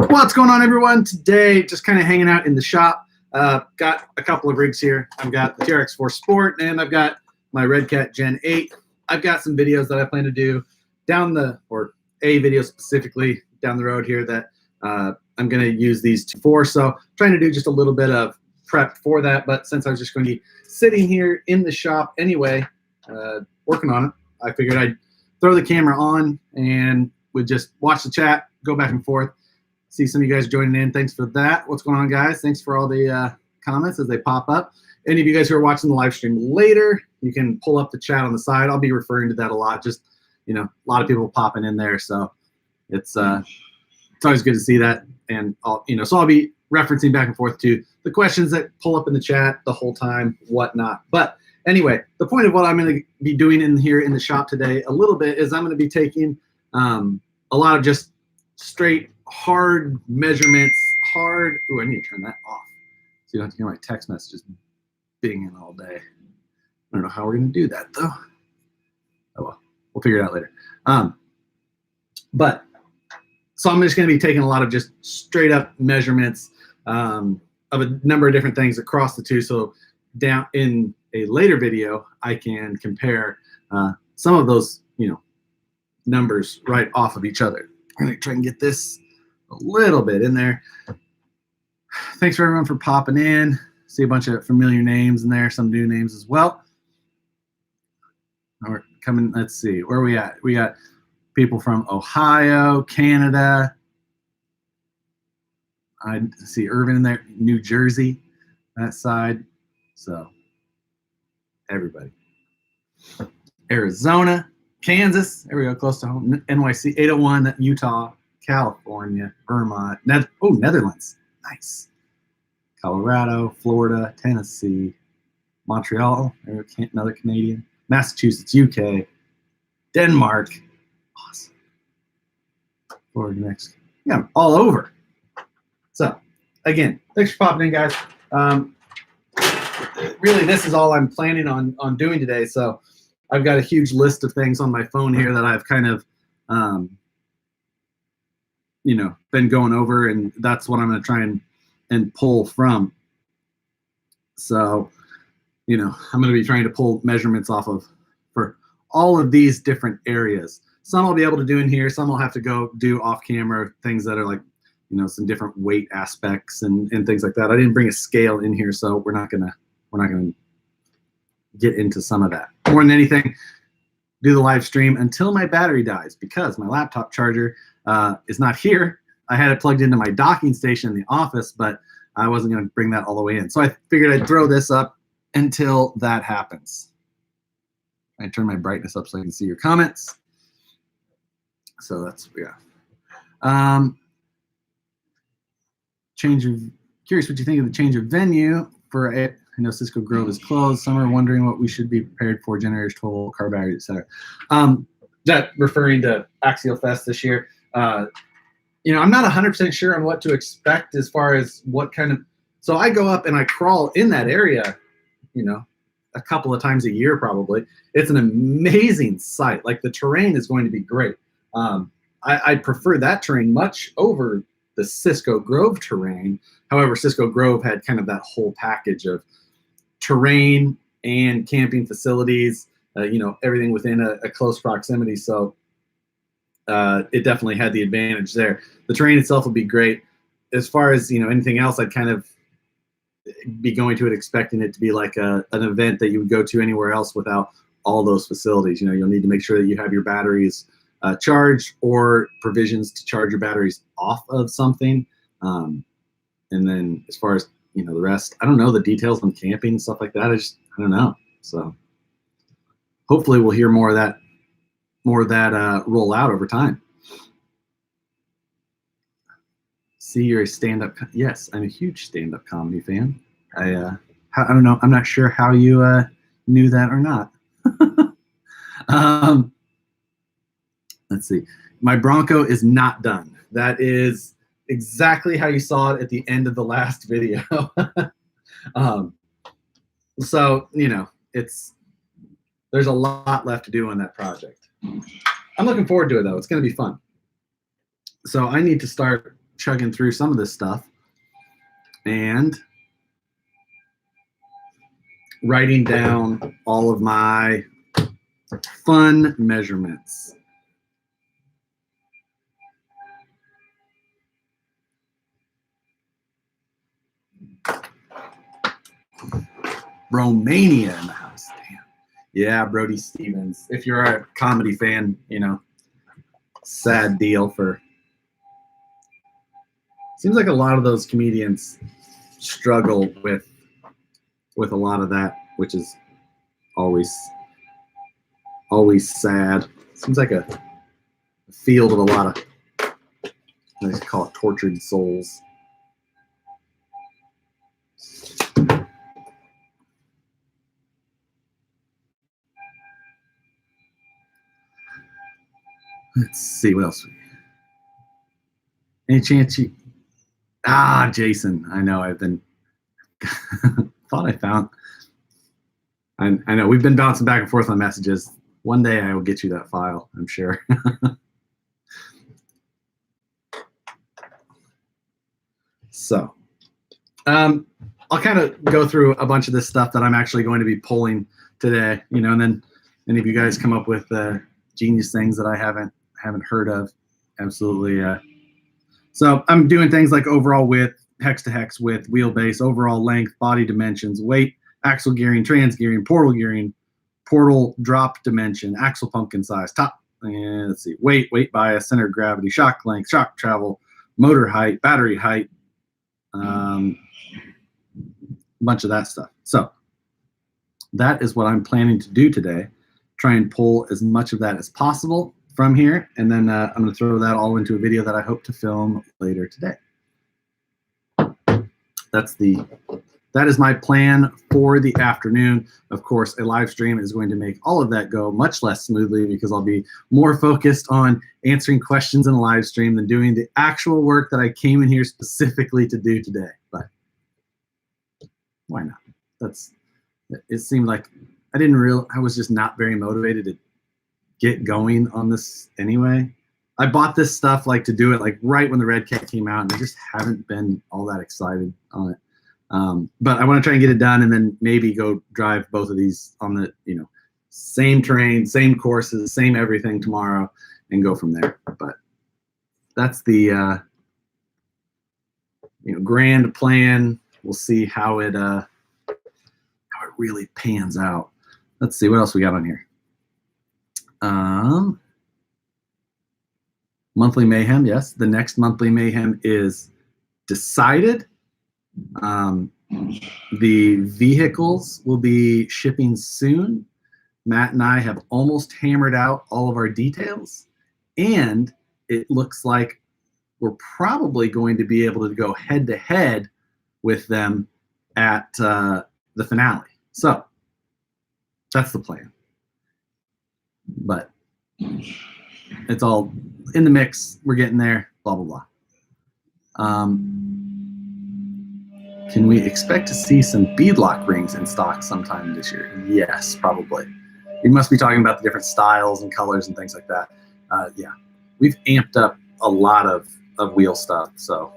What's going on, everyone? Today, just kind of hanging out in the shop. Got a couple of rigs here. I've got the TRX4 Sport, and I've got my Red Cat Gen 8. I've got some videos that I plan to do or a video specifically down the road here that I'm going to use these two for. So trying to do just a little bit of prep for that. But since I was just going to be sitting here in the shop anyway, working on it, I figured I'd throw the camera on and would just watch the chat, go back and forth. See some of you guys joining in. Thanks for that. What's going on, guys? Thanks for all the comments as they pop up. Any of you guys who are watching the live stream later, you can pull up the chat on the side. I'll be referring to that a lot. Just, you know, a lot of people popping in there. So it's always good to see that. And so I'll be referencing back and forth to the questions that pull up in the chat the whole time, whatnot. But anyway, the point of what I'm going to be doing in here in the shop today a little bit is I'm going to be taking a lot of just straight hard measurements, ooh, I need to turn that off so you don't have to hear my text messages binging all day. I don't know how we're going to do that, though. Oh, well, we'll figure it out later. So I'm just going to be taking a lot of just straight up measurements of a number of different things across the two. So down in a later video, I can compare some of those, numbers right off of each other. I'm going to try and get this a little bit in there. Thanks for everyone for popping in. See a bunch of familiar names in there, some new names as well. We're coming, let's see, where are we at? We got people from Ohio, Canada. I see Irvin in there, New Jersey, that side. So everybody. Arizona, Kansas, there we go, close to home. NYC, 801, Utah, California, Vermont, Netherlands, nice. Colorado, Florida, Tennessee, Montreal, another Canadian, Massachusetts, UK, Denmark, awesome. Florida, Mexico, yeah, all over. So, again, thanks for popping in, guys. Really, this is all I'm planning on doing today. So, I've got a huge list of things on my phone here that I've kind of, been going over, and that's what I'm going to try and pull from. So, I'm going to be trying to pull measurements off of for all of these different areas. Some I'll be able to do in here. Some I'll have to go do off camera, things that are like, some different weight aspects and things like that. I didn't bring a scale in here, so we're not gonna get into some of that. More than anything, do the live stream until my battery dies, because my laptop charger is not here. I had it plugged into my docking station in the office, but I wasn't going to bring that all the way in. So I figured I'd throw this up until that happens. I turn my brightness up so I can see your comments. So that's, yeah. Curious what you think of the change of venue for it. I know Cisco Grove is closed. Some are wondering what we should be prepared for, generators, 12 car batteries, etc. That referring to Axial Fest this year. I'm not 100% sure on what to expect as far as what kind of. So I go up and I crawl in that area, a couple of times a year probably. It's an amazing sight. Like, the terrain is going to be great. I prefer that terrain much over the Cisco Grove terrain. However, Cisco Grove had kind of that whole package of terrain and camping facilities, everything within a close proximity. So it definitely had the advantage there. The terrain itself would be great. As far as, anything else, I'd kind of be going to it expecting it to be like an event that you would go to anywhere else without all those facilities. You'll need to make sure that you have your batteries charged, or provisions to charge your batteries off of something. And then as far as, the rest, I don't know the details on camping and stuff like that. I don't know. So hopefully we'll hear more of that roll out over time. See, you're a stand-up. Yes, I'm a huge stand-up comedy fan. I don't know. I'm not sure how you knew that or not. Let's see. My Bronco is not done. That is exactly how you saw it at the end of the last video. So, there's a lot left to do on that project. I'm looking forward to it, though. It's going to be fun. So I need to start chugging through some of this stuff and writing down all of my fun measurements. Romania in the house. Damn. Yeah, Brody Stevens. If you're a comedy fan, you know, sad deal for. Seems like a lot of those comedians struggle with a lot of that, which is always sad. Seems like a field of a lot of, they call it tortured souls. Let's see what else. Any chance you? Jason. I know. I've been. Thought I found. I know we've been bouncing back and forth on messages. One day I will get you that file, I'm sure. So, I'll kind of go through a bunch of this stuff that I'm actually going to be pulling today, you know, and then any of you guys come up with genius things that I haven't heard of. Absolutely. So I'm doing things like overall width, hex to hex width, wheelbase, overall length, body dimensions, weight, axle gearing, trans gearing, portal drop dimension, axle pumpkin size, top, and let's see, weight bias, center of gravity, shock length, shock travel, motor height, battery height, a bunch of that stuff. So that is what I'm planning to do today. Try and pull as much of that as possible from here, and then I'm going to throw that all into a video that I hope to film later today. That is my plan for the afternoon. Of course, a live stream is going to make all of that go much less smoothly because I'll be more focused on answering questions in a live stream than doing the actual work that I came in here specifically to do today. But why not? It seemed like I was just not very motivated to get going on this anyway. I bought this stuff like to do it like right when the Red Cat came out, and I just haven't been all that excited on it. But I want to try and get it done, and then maybe go drive both of these on the, you know, same terrain, same courses, same everything tomorrow, and go from there. But that's the grand plan. We'll see how it really pans out. Let's see what else we got on here. Monthly Mayhem, yes. The next Monthly Mayhem is decided. The vehicles will be shipping soon. Matt and I have almost hammered out all of our details, and it looks like we're probably going to be able to go head-to-head with them at the finale. So that's the plan. But it's all in the mix. We're getting there, blah, blah, blah. Can we expect to see some beadlock rings in stock sometime this year? Yes, probably. You must be talking about the different styles and colors and things like that. Yeah, we've amped up a lot of wheel stuff, so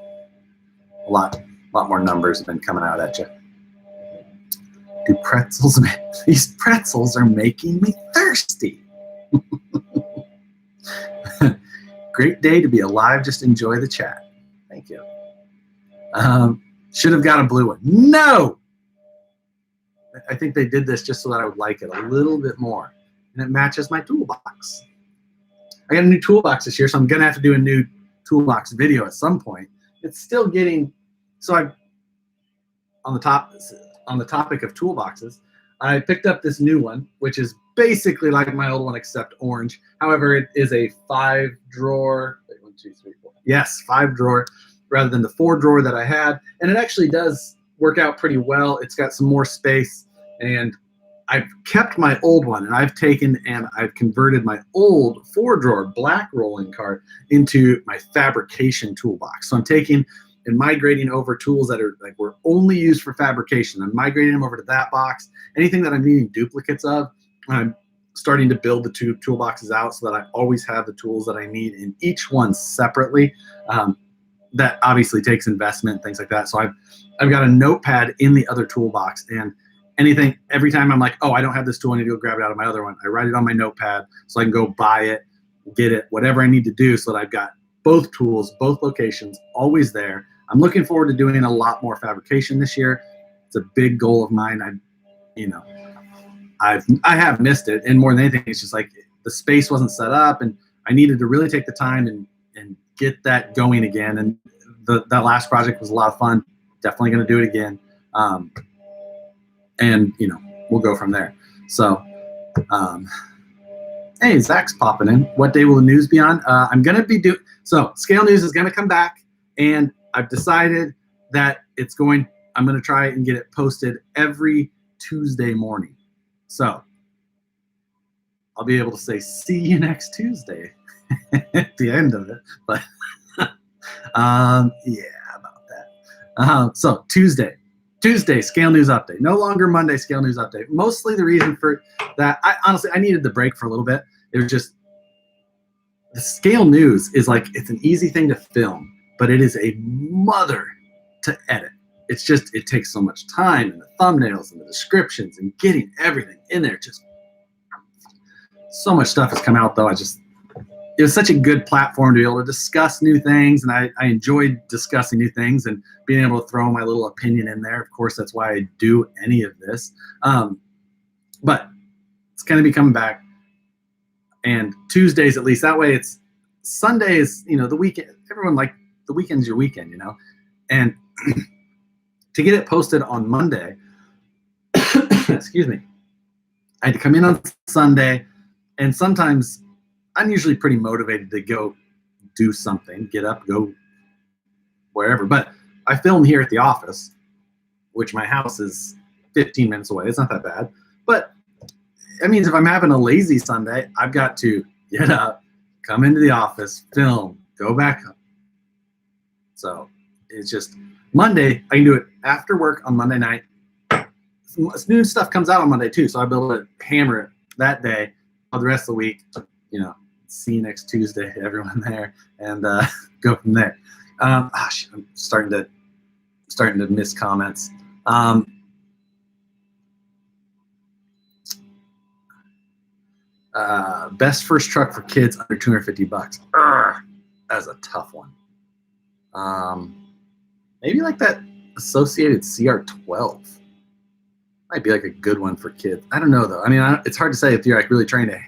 a lot more numbers have been coming out at you. Do pretzels? These pretzels are making me thirsty. Great day to be alive. Just enjoy the chat. Thank you. Should have got a blue one. No! I think they did this just so that I would like it a little bit more. And it matches my toolbox. I got a new toolbox this year, so I'm going to have to do a new toolbox video at some point. It's still getting, so on the topic of toolboxes, I picked up this new one, which is basically like my old one except orange. However, it is a 5-drawer. Wait, 1, 2, 3, 4. Yes, 5-drawer rather than the 4-drawer that I had. And it actually does work out pretty well. It's got some more space, and I've kept my old one, and I've taken and I've converted my old 4-drawer black rolling cart into my fabrication toolbox. So I'm taking and migrating over tools that are like were only used for fabrication. I'm migrating them over to that box. Anything that I'm needing duplicates of, I'm starting to build the two toolboxes out so that I always have the tools that I need in each one separately. that obviously takes investment, things like that. So I've got a notepad in the other toolbox, and every time I'm like, oh, I don't have this tool, I need to go grab it out of my other one, I write it on my notepad so I can go buy it, get it, whatever I need to do, so that I've got both tools, both locations, always there. I'm looking forward to doing a lot more fabrication this year. It's a big goal of mine. I have missed it, and more than anything, it's just like the space wasn't set up, and I needed to really take the time and get that going again. And that last project was a lot of fun. Definitely going to do it again, and we'll go from there. So, hey, Zach's popping in. What day will the news be on? I'm going to be so Scale News is going to come back, and I've decided that I'm going to try and get it posted every Tuesday morning. So I'll be able to say, see you next Tuesday at the end of it. But yeah, about that. So Tuesday, Scale News update. No longer Monday Scale News update. Mostly the reason for that, I needed the break for a little bit. It was just, the Scale News is like, it's an easy thing to film, but it is a mother to edit. It's just, it takes so much time, and the thumbnails and the descriptions and getting everything in there. Just so much stuff has come out, though. It was such a good platform to be able to discuss new things, and I enjoyed discussing new things and being able to throw my little opinion in there. Of course, that's why I do any of this. But it's going to be coming back, and Tuesdays at least. That way, it's Sundays. The weekend. Everyone the weekend's your weekend, and to get it posted on Monday, excuse me, I had to come in on Sunday, and sometimes I'm usually pretty motivated to go do something, get up, go wherever. But I film here at the office, which my house is 15 minutes away. It's not that bad. But that means if I'm having a lazy Sunday, I've got to get up, come into the office, film, go back home. So it's just Monday, I can do it after work on Monday night. New stuff comes out on Monday too, so I'll be able to hammer it that day. For the rest of the week, see you next Tuesday, everyone there, and go from there. I'm starting to miss comments. Best first truck for kids under $250. That's a tough one. Maybe like that Associated CR12. Might be like a good one for kids. I don't know though. I mean, it's hard to say if you're like really trying to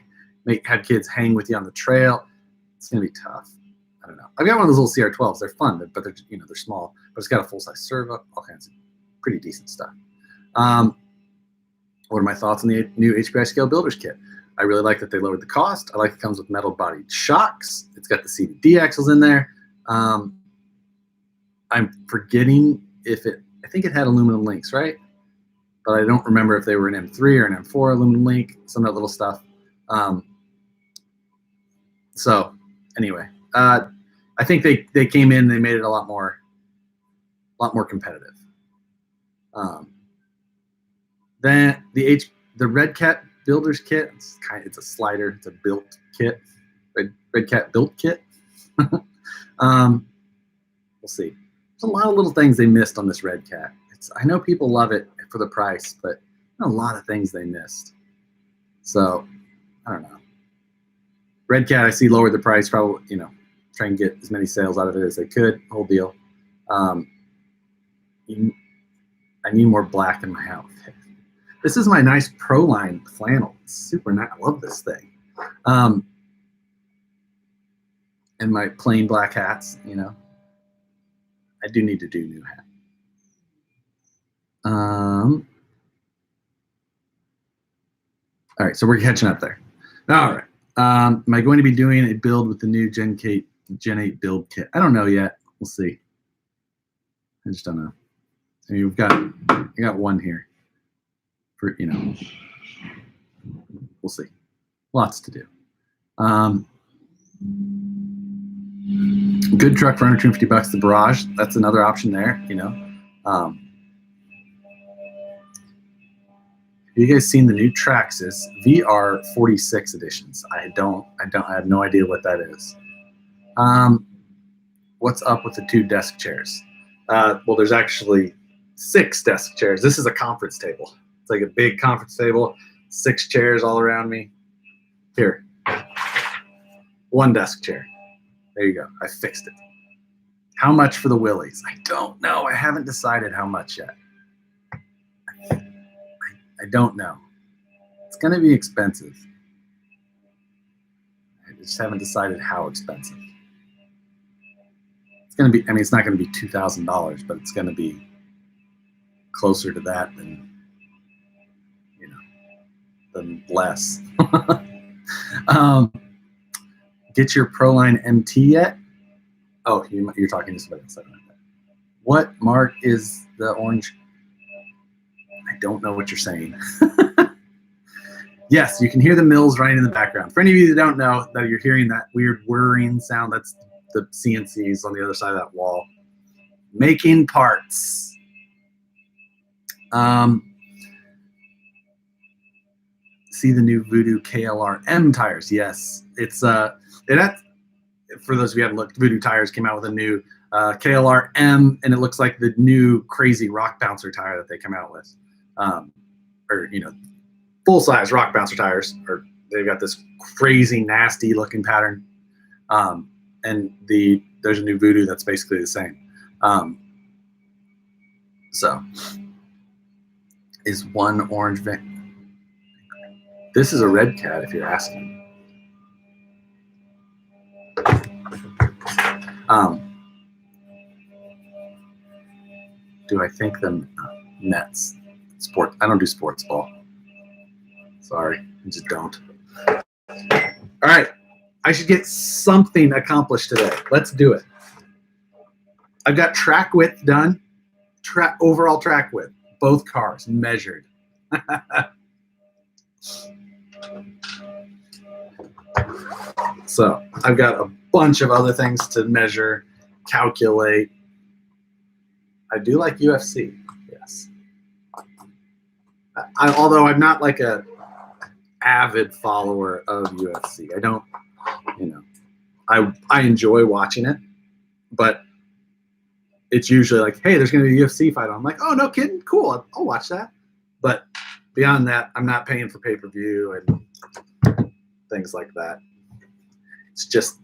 have kids hang with you on the trail. It's gonna be tough. I don't know. I've got one of those little CR12s. They're fun, but they're they're small. But it's got a full size servo, all kinds of pretty decent stuff. What are my thoughts on the new HPI Scale Builders Kit? I really like that they lowered the cost. I like it comes with metal bodied shocks. It's got the CVD axles in there. I'm forgetting I think it had aluminum links, right? But I don't remember if they were an M3 or an M4 aluminum link, some of that little stuff. So anyway, I think they came in, they made it a lot more competitive. Then the Red Cat Builders Kit, it's a slider, it's a built kit, Red Cat built kit. We'll see. There's a lot of little things they missed on this Red Cat. I know people love it for the price, but a lot of things they missed. So I don't know. Red Cat, I see lowered the price, probably, try and get as many sales out of it as they could. Whole deal. I need more black in my house. This is my nice Proline flannel. It's super nice. I love this thing. And my plain black hats, I do need to do new hat. All right, so we're catching up there. All right. Am I going to be doing a build with the new Gen 8 build kit? I don't know yet. We'll see. I just don't know. I mean, I got one here. For we'll see. Lots to do. Good truck for under $250. The Barrage. That's another option there. Have you guys seen the new Traxxas VR46 editions? I have no idea what that is. What's up with the 2 desk chairs? Well, there's actually 6 desk chairs. This is a conference table. It's like a big conference table, 6 chairs all around me. Here, 1 desk chair. There you go. I fixed it. How much for the Willies? I don't know. I haven't decided how much yet. I don't know. It's going to be expensive. I just haven't decided how expensive. It's going to be, I mean, it's not going to be $2,000, but it's going to be closer to that than, you know, than less. Get your Proline MT yet? Oh, you're talking to somebody else. What mark is the orange? I don't know what you're saying. Yes, you can hear the mills running in the background. For any of you that don't know, that you're hearing that weird whirring sound, that's the CNCs on the other side of that wall. Making parts. See the new Voodoo KLR M tires. Yes, it's for those of you who haven't looked, Voodoo Tires came out with a new KLR M, and it looks like the new crazy rock bouncer tire that they come out with, or you know, full size rock bouncer tires. Or they've got this crazy nasty looking pattern, and there's a new Voodoo that's basically the same. So is one orange van? This is a red cat, if you're asking. Do I think the Mets sport? I don't do sports ball. Sorry, I just don't. All right, I should get something accomplished today. Let's do it. I've got track width done. Overall track width, both cars measured. So I've got a bunch of other things to measure, calculate. I do like UFC, yes. Although I'm not like a avid follower of UFC. I don't, you know, I enjoy watching it, but it's usually like, hey, there's going to be a UFC fight on. I'm like, oh, no kidding, cool, I'll watch that. But beyond that, I'm not paying for pay-per-view and things like that. It's just,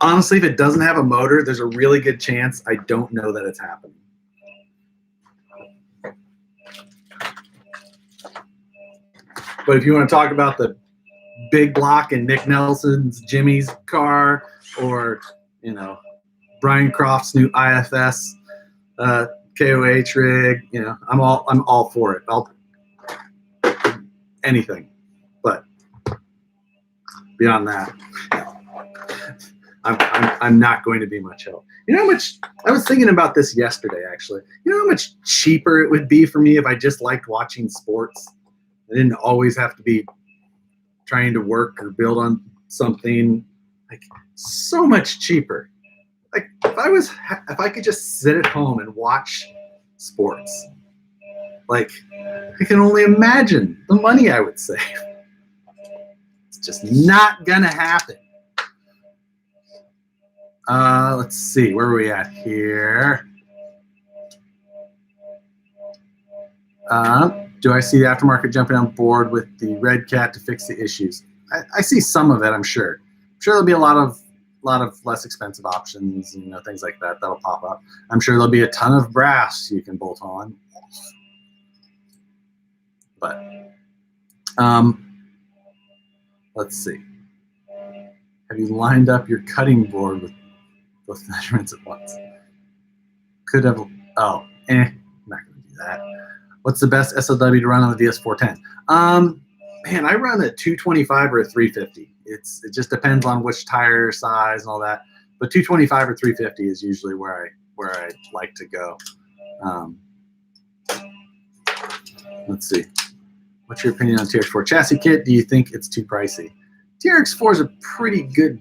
honestly, if it doesn't have a motor, there's a really good chance I don't know that it's happening. But if you want to talk about the big block in Nick Nelson's Jimmy's car, or, you know, Brian Croft's new IFS KOH rig, you know, I'm all for it. Anything. But beyond that, I'm not going to be much help. You know how much, I was thinking about this yesterday, actually. You know how much cheaper it would be for me if I just liked watching sports? I didn't always have to be trying to work or build on something. Like, so much cheaper. Like, if I could just sit at home and watch sports, like, I can only imagine the money I would save. It's just not gonna happen. Let's see, where are we at here? Do I see the aftermarket jumping on board with the red cat to fix the issues? I see some of it, I'm sure. I'm sure there'll be a lot of less expensive options, you know, things like that that'll pop up. I'm sure there'll be a ton of brass you can bolt on. But let's see. Have you lined up your cutting board with both measurements at once? Could have, oh, I'm not gonna do that. What's the best SLW to run on the VS410? Man, I run a 225 or a 350. It just depends on which tire size and all that. But 225 or 350 is usually where I like to go. Let's see. What's your opinion on TRX4 chassis kit? Do you think it's too pricey? TRX4 is a pretty good.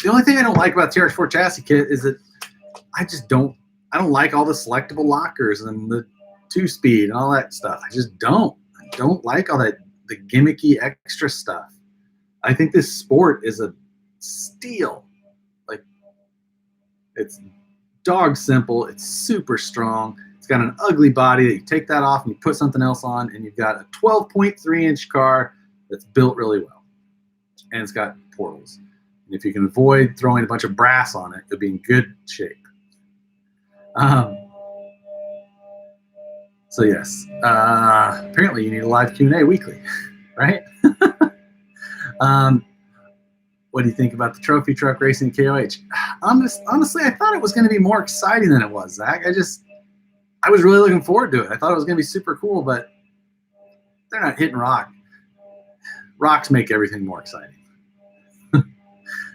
The only thing I don't like about TRX4 chassis kit is that I don't like all the selectable lockers and the 2-speed and all that stuff. I just don't. I don't like all that, the gimmicky extra stuff. I think this sport is a steal. Like, It's dog simple. It's super strong. It's got an ugly body that you take that off and you put something else on, and you've got a 12.3-inch car that's built really well. And it's got portals. And if you can avoid throwing a bunch of brass on it, it'll be in good shape. So yes, apparently you need a live Q&A weekly, right? What do you think about the trophy truck racing KOH? Honestly, I thought it was going to be more exciting than it was, Zach. I was really looking forward to it. I thought it was going to be super cool, but they're not hitting rock. Rocks make everything more exciting.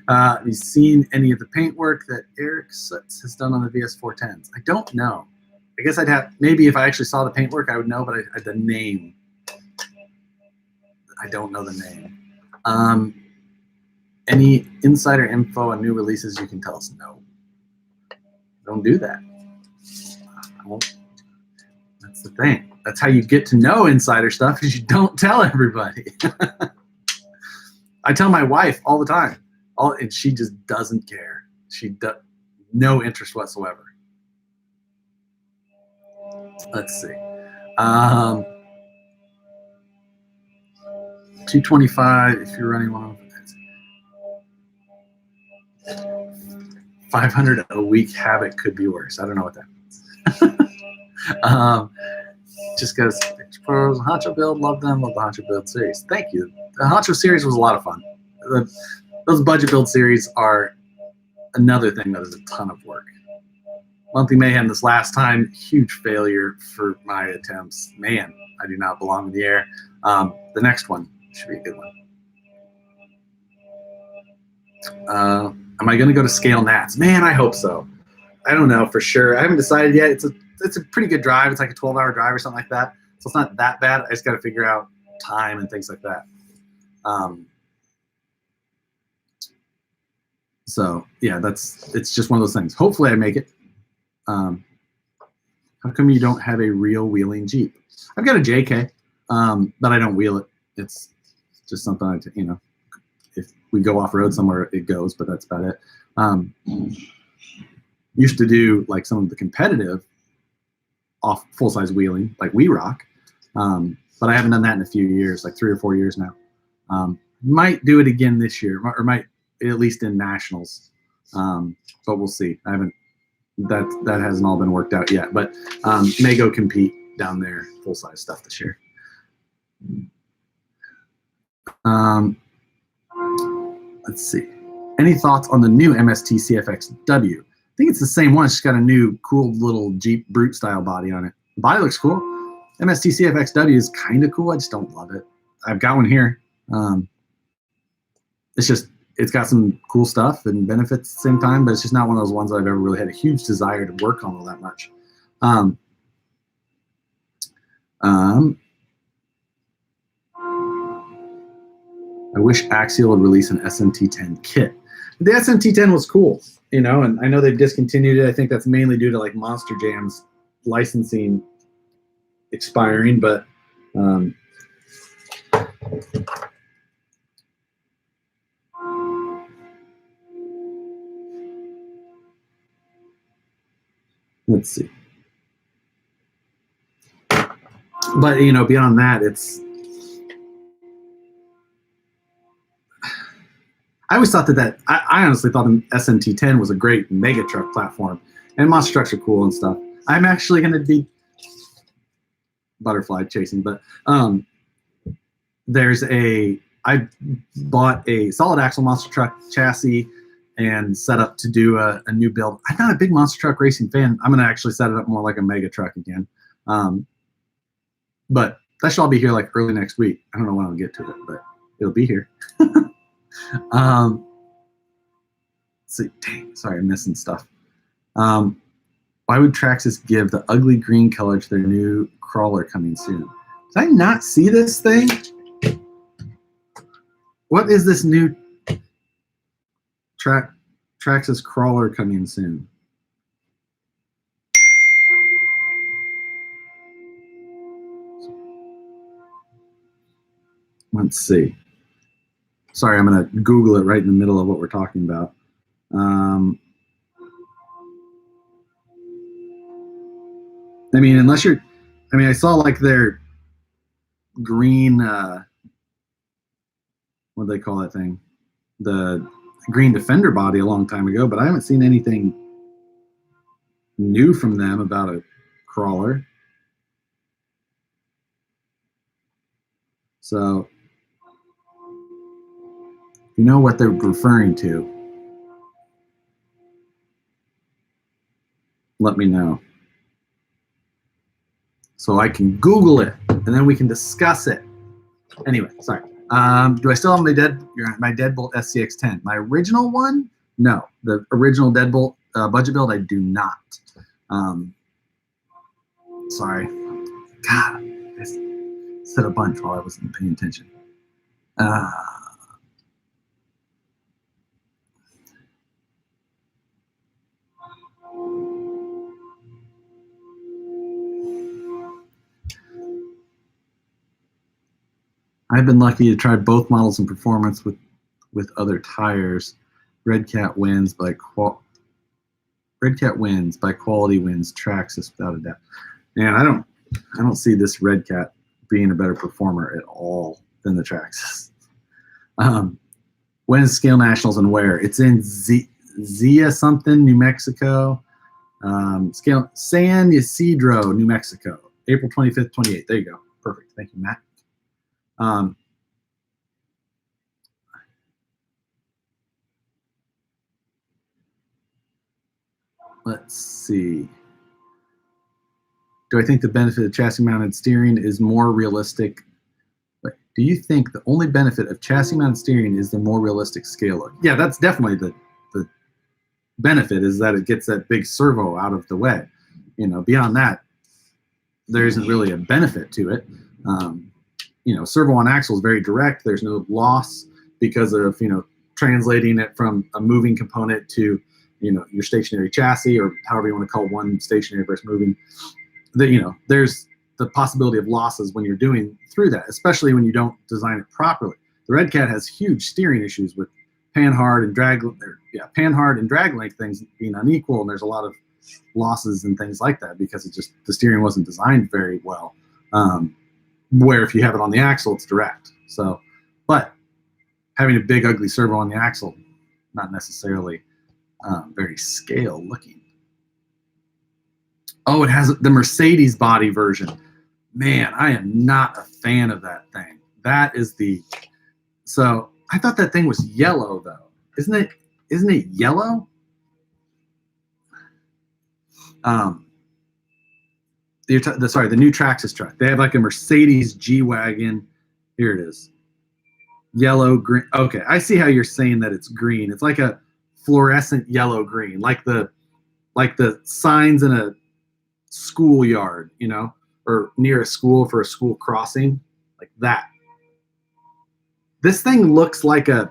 Have you seen any of the paintwork that Eric Sutz has done on the VS410s? I don't know. I guess I'd have, maybe if I actually saw the paintwork, I would know, but the name, I don't know the name. Any insider info on new releases you can tell us? No. Don't do that. I won't. That's the thing. That's how you get to know insider stuff, is you don't tell everybody. I tell my wife all the time, and she just doesn't care. No interest whatsoever. Let's see. 225 if you're running one. 500 a week habit could be worse. I don't know what that means. Just because pros, Honcho build, love them, love the Honcho build series. Thank you. The Honcho series was a lot of fun. Those budget build series are another thing that is a ton of work. Monthly Mayhem this last time, huge failure for my attempts. Man, I do not belong in the air. The next one should be a good one. Am I going to go to Scale Nats? Man, I hope so. I don't know for sure. I haven't decided yet. It's a pretty good drive. It's like a 12-hour drive or something like that. So it's not that bad. I just got to figure out time and things like that. So yeah, it's just one of those things. Hopefully I make it. How come you don't have a real wheeling Jeep? I've got a JK, but I don't wheel it. It's just something if we go off road somewhere, it goes, but that's about it. Used to do like some of the competitive off full-size wheeling, like We Rock, but I haven't done that in a few years, like 3 or 4 years now. Might do it again this year, or might at least in nationals, but we'll see. I haven't. That hasn't all been worked out yet, but may go compete down there full-size stuff this year. Let's see. Any thoughts on the new MST CFX-W? I think it's the same one. It's just got a new cool little Jeep Brute style body on it. The body looks cool. MST CFX-W is kind of cool. I just don't love it. I've got one here. It's got some cool stuff and benefits at the same time, but it's just not one of those ones that I've ever really had a huge desire to work on all that much. I wish Axial would release an SMT10 kit. The SMT10 was cool, and I know they've discontinued it. I think that's mainly due to like Monster Jam's licensing expiring, but let's see. But beyond that, I always thought I honestly thought the SMT10 was a great mega truck platform, and monster trucks are cool and stuff. I'm actually going to be butterfly chasing, but I bought a solid axle monster truck chassis and set up to do a new build. I'm not a big monster truck racing fan. I'm going to actually set it up more like a mega truck again. But that should all be here like early next week. I don't know when I'll get to it, but it'll be here. Let's see, dang, sorry, I'm missing stuff. Why would Traxxas give the ugly green color to their new crawler coming soon? Did I not see this thing? What is this new Traxxas crawler coming soon? Let's see. Sorry, I'm going to Google it right in the middle of what we're talking about. I mean, unless you're, I mean, I saw like their green, what do they call that thing? The green Defender body a long time ago, but I haven't seen anything new from them about a crawler. So, you know what they're referring to, let me know. So I can Google it, and then we can discuss it. Anyway, sorry. Do I still have my Deadbolt SCX10? My original one? No. The original Deadbolt budget build, I do not. Sorry. God, I said a bunch while I wasn't paying attention. I've been lucky to try both models in performance with other tires. Red Cat wins by quality wins Traxxas without a doubt. And I don't see this Red Cat being a better performer at all than the Traxxas. When is Scale Nationals and where? It's in Zia something, New Mexico. San Ysidro, New Mexico. April 25th, 28th. There you go. Perfect. Thank you, Matt. Let's see. Do I think the benefit of chassis-mounted steering is more realistic? But do you think the only benefit of chassis-mounted steering is the more realistic scale look? Yeah, that's definitely the benefit, is that it gets that big servo out of the way. You know, beyond that, there isn't really a benefit to it. You know, servo on axle is very direct. There's no loss because of, you know, translating it from a moving component to, you know, your stationary chassis, or however you want to call one stationary versus moving. You know, there's the possibility of losses when you're doing through that, especially when you don't design it properly. The Red Cat has huge steering issues with panhard and drag length things being unequal, and there's a lot of losses and things like that because it just, the steering wasn't designed very well. Where if you have it on the axle, it's direct. So, but having a big ugly servo on the axle, not necessarily very scale looking. Oh, it has the Mercedes body version. Man, I am not a fan of that thing. That is the, so I thought that thing was yellow though. Isn't it yellow? Sorry, the new Traxxas truck. They have like a Mercedes G-Wagon. Here it is. Yellow, green. Okay, I see how you're saying that it's green. It's like a fluorescent yellow green, like the signs in a schoolyard, you know, or near a school for a school crossing, like that. This thing looks like a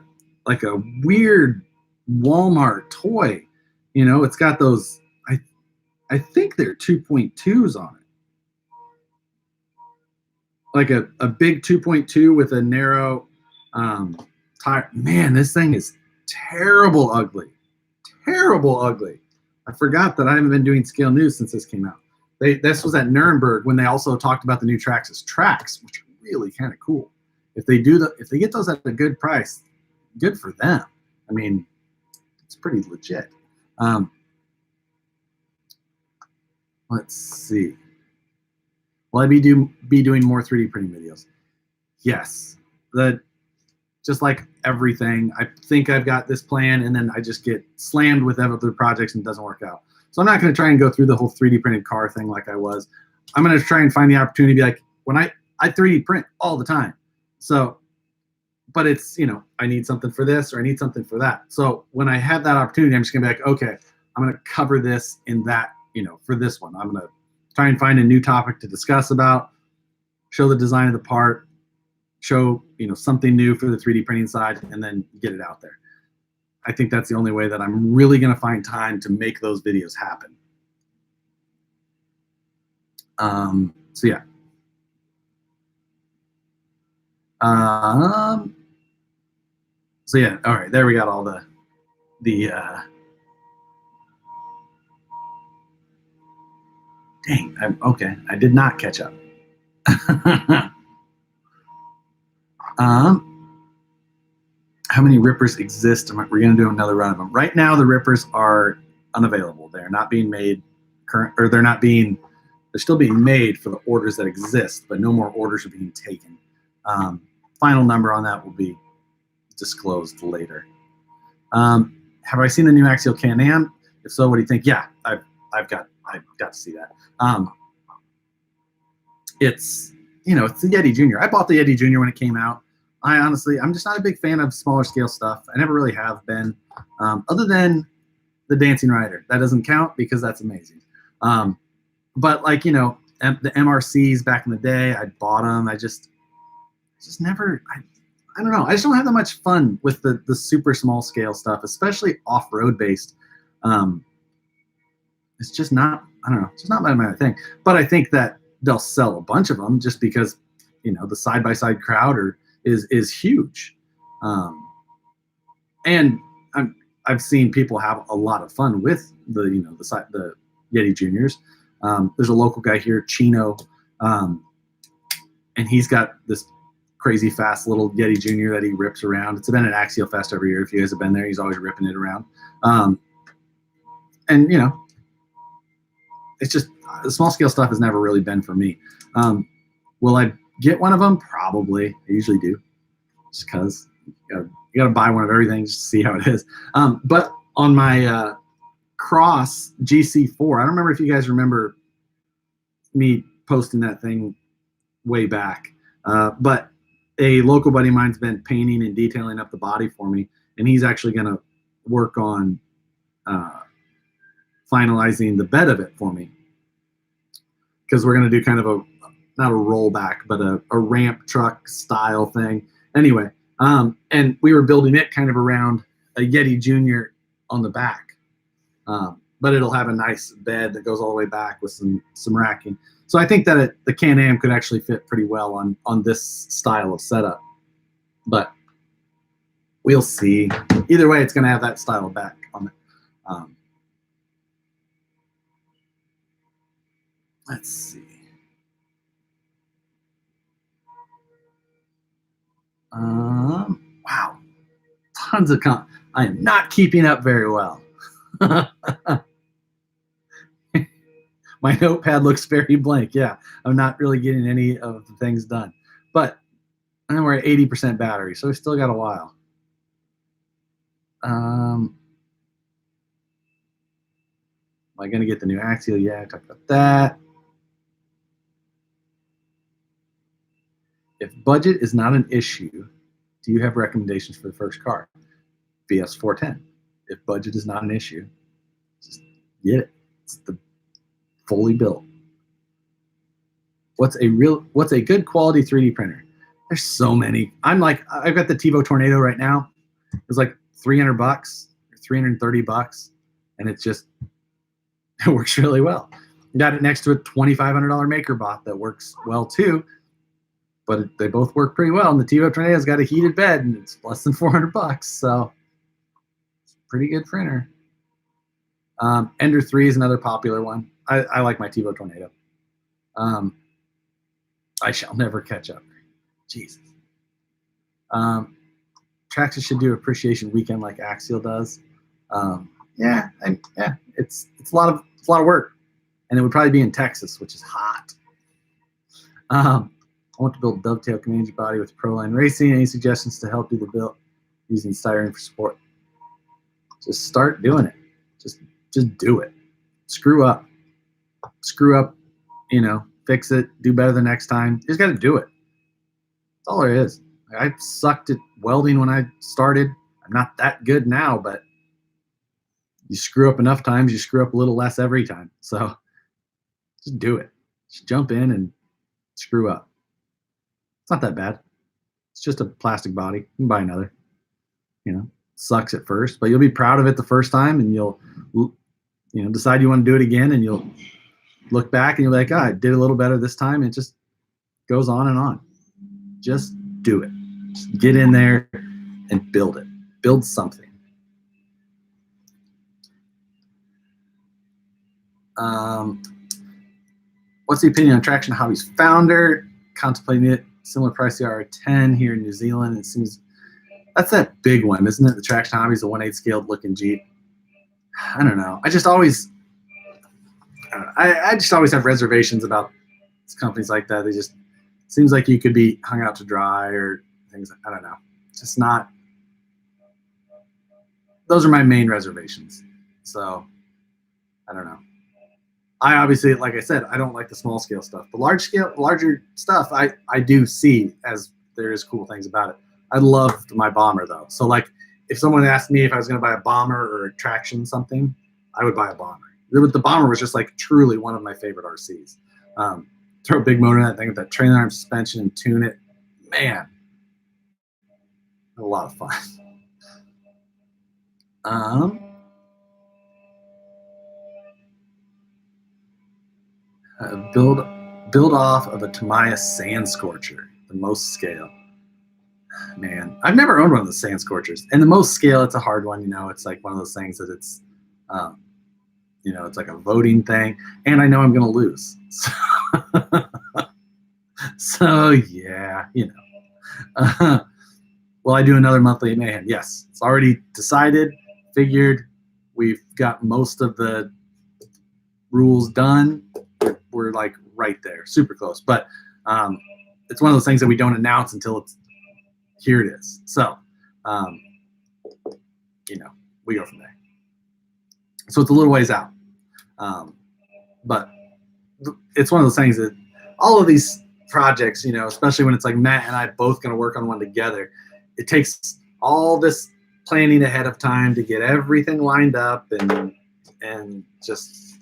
weird Walmart toy. You know, it's got those, I think they're 2.2s on it. Like a big 2.2 with a narrow tire. Man, this thing is terrible ugly. Terrible ugly. I forgot that I haven't been doing scale news since this came out. This was at Nuremberg when they also talked about the new Traxxas tracks, which are really kind of cool. If they get those at a good price, good for them. I mean, it's pretty legit. Let's see. Will I be doing more 3D printing videos? Yes. Just like everything, I think I've got this plan, and then I just get slammed with other projects and it doesn't work out. So I'm not going to try and go through the whole 3D printed car thing like I was. I'm going to try and find the opportunity to be like, when I 3D print all the time. So, but it's, you know, I need something for this or I need something for that. So when I have that opportunity, I'm just going to be like, okay, I'm going to cover this in that, you know, for this one. I'm going to try and find a new topic to discuss about, show the design of the part, show, you know, something new for the 3D printing side, and then get it out there. I think that's the only way that I'm really going to find time to make those videos happen. So yeah. So yeah, all right, there we got all the Dang, okay, I did not catch up. How many rippers exist? We're going to do another run of them. Right now, the rippers are unavailable. They're not being made current, or they're still being made for the orders that exist, but no more orders are being taken. Final number on that will be disclosed later. Have I seen the new Axial Can-Am? If so, what do you think? Yeah, I've got to see that. It's it's the Yeti Junior. I bought the Yeti Junior when it came out. I'm just not a big fan of smaller scale stuff. I never really have been, other than the Dancing Rider. That doesn't count because that's amazing. But like, the MRCs back in the day, I bought them. I just never, I don't know. I just don't have that much fun with the super small scale stuff, especially off-road based. It's just not, I don't know. It's just not my thing. But I think that they'll sell a bunch of them just because, the side-by-side crowd is huge. And I've seen people have a lot of fun with the Yeti Juniors. There's a local guy here, Chino, and he's got this crazy fast little Yeti Junior that he rips around. It's been at Axial Fest every year. If you guys have been there, he's always ripping it around. And it's just the small scale stuff has never really been for me. Will I get one of them? Probably. I usually do, just because you got to buy one of everything just to see how it is. But on my Cross GC4, I don't remember if you guys remember me posting that thing way back, but a local buddy of mine's been painting and detailing up the body for me, and he's actually going to work on finalizing the bed of it for me, because we're going to do kind of not a rollback, but a ramp truck style thing. Anyway, and we were building it kind of around a Yeti Junior on the back, but it'll have a nice bed that goes all the way back with some racking. So I think that the Can-Am could actually fit pretty well on this style of setup, but we'll see. Either way, it's going to have that style of back on it. Let's see. Wow, tons of I am not keeping up very well. My notepad looks very blank. Yeah, I'm not really getting any of the things done. But and then we're at 80% battery, so we still got a while. Am I going to get the new Axial? Yeah, I talked about that. If budget is not an issue, do you have recommendations for the first car? VS410. If budget is not an issue, just get it. It's the fully built. What's a good quality 3D printer? There's so many. I've got the TiVo Tornado right now. It's like $300 or $330, and it works really well. Got it next to a $2,500 MakerBot that works well too, but they both work pretty well. And the TiVo Tornado's got a heated bed, and it's less than $400, so it's a pretty good printer. Ender 3 is another popular one. I like my TiVo Tornado. I shall never catch up. Jesus. Traxxas should do appreciation weekend like Axial does. Yeah, it's a lot of work, and it would probably be in Texas, which is hot. I want to build a dovetail community body with Proline Racing. Any suggestions to help do the build using styrene for support? Just start doing it. Just do it. Screw up. Fix it. Do better the next time. You just got to do it. That's all there is. I sucked at welding when I started. I'm not that good now, but you screw up enough times, you screw up a little less every time. So just do it. Just jump in and screw up. It's not that bad. It's just a plastic body. You can buy another. Sucks at first, but you'll be proud of it the first time, and you'll decide you want to do it again, and you'll look back and you'll be like, I did a little better this time. It just goes on and on. Just do it. Just get in there and build it. Build something. What's the opinion on Traction Hobbies founder? Contemplating it. Similar price to the R10 here in New Zealand. It seems that's that big one, isn't it? The Traction Hobbies, the 1/8 scaled looking Jeep. I don't know. I just always have reservations about companies like that. They just seems like you could be hung out to dry or things. I don't know. It's just not. Those are my main reservations. So I don't know. I obviously, like I said, I don't like the small scale stuff. The larger stuff, I do see as there is cool things about it. I loved my Bomber though. So like, if someone asked me if I was going to buy a Bomber or a Traction something, I would buy a Bomber. The Bomber was just like truly one of my favorite RCs. Throw a big motor in that thing with that trailer arm suspension and tune it, man, a lot of fun. Build off of a Tamiya Sand Scorcher, the most scale. Man, I've never owned one of the Sand Scorchers. And the most scale, it's a hard one. You know, it's like one of those things that it's, you know, it's like a voting thing. And I know I'm going to lose. So yeah, you know. Will I do another monthly mayhem? Yes, it's already decided, figured. We've got most of the rules done. We're like right there, super close. But it's one of those things that we don't announce until it's here. It is. So, you know, we go from there. So it's a little ways out. But it's one of those things that all of these projects, you know, especially when it's like Matt and I both going to work on one together, it takes all this planning ahead of time to get everything lined up and just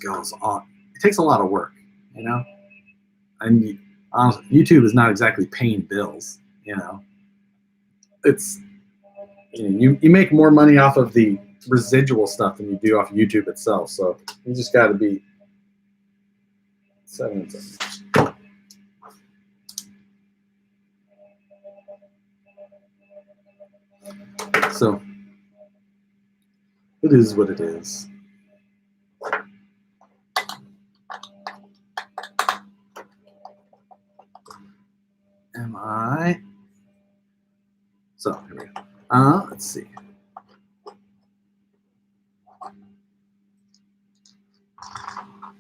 goes on. It takes a lot of work, you know. And honestly, YouTube is not exactly paying bills, you know. It's, you know, you make more money off of the residual stuff than you do off YouTube itself. So you just got to be 7 seconds. So it is what it is. Am I? So here we go. Let's see.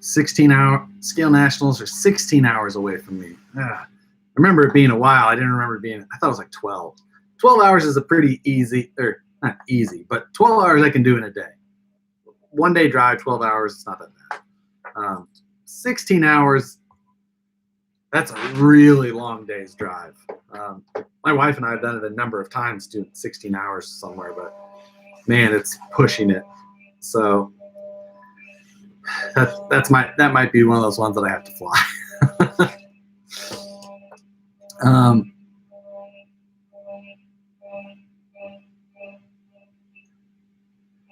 "16-hour scale nationals are 16 hours away from me." I remember it being a while. I didn't remember it being. I thought it was like 12. 12 hours is a pretty easy, or not easy, but 12 hours I can do in a day. 1 day drive, 12 hours. It's not that bad. 16 hours. That's a really long day's drive. My wife and I have done it a number of times, doing 16 hours somewhere, but man, it's pushing it. So that might be one of those ones that I have to fly.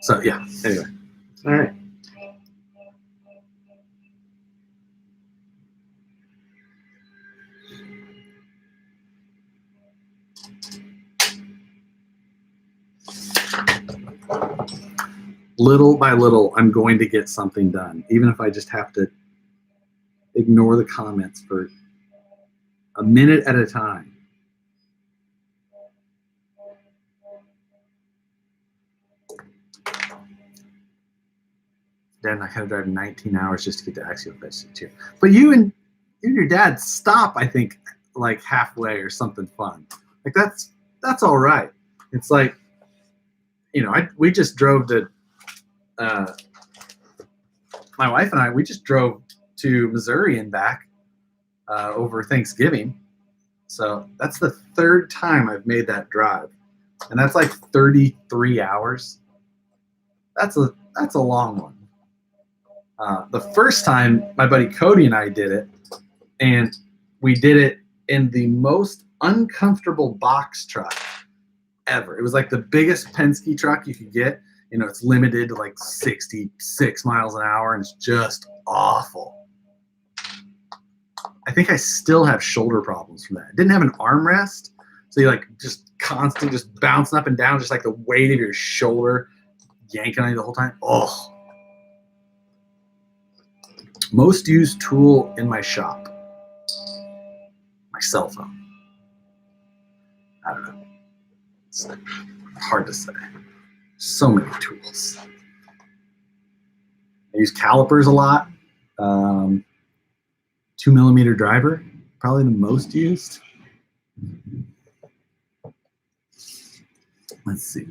So yeah, anyway. All right. Little by little, I'm going to get something done, even if I just have to ignore the comments for a minute at a time. Dad and I had to drive 19 hours just to get to Axial Fest too. But you and your dad stop, I think, like halfway or something fun. Like that's all right. It's like, you know, we just drove to. My wife and I, we just drove to Missouri and back over Thanksgiving. So that's the third time I've made that drive, and that's like 33 hours. That's a long one. The first time my buddy Cody and I did it, and we did it in the most uncomfortable box truck ever. It was like the biggest Penske truck you could get. You know, it's limited to like 66 miles an hour, and it's just awful. I think I still have shoulder problems from that. It didn't have an armrest, so you like just constant, just bouncing up and down, just like the weight of your shoulder yanking on you the whole time. Oh. Most used tool in my shop. My cell phone. I don't know. It's hard to say. So many tools. I use calipers a lot. 2mm driver, probably the most used. Let's see.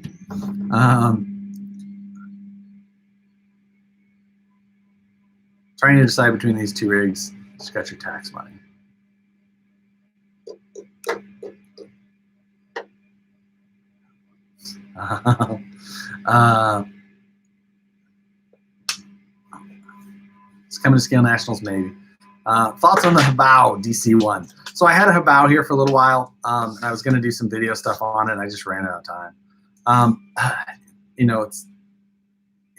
Trying to decide between these two rigs. Just got your tax money. It's coming to Scale Nationals, maybe. Thoughts on the Habao DC1? So I had a Habao here for a little while, and I was going to do some video stuff on it, and I just ran out of time. You know, it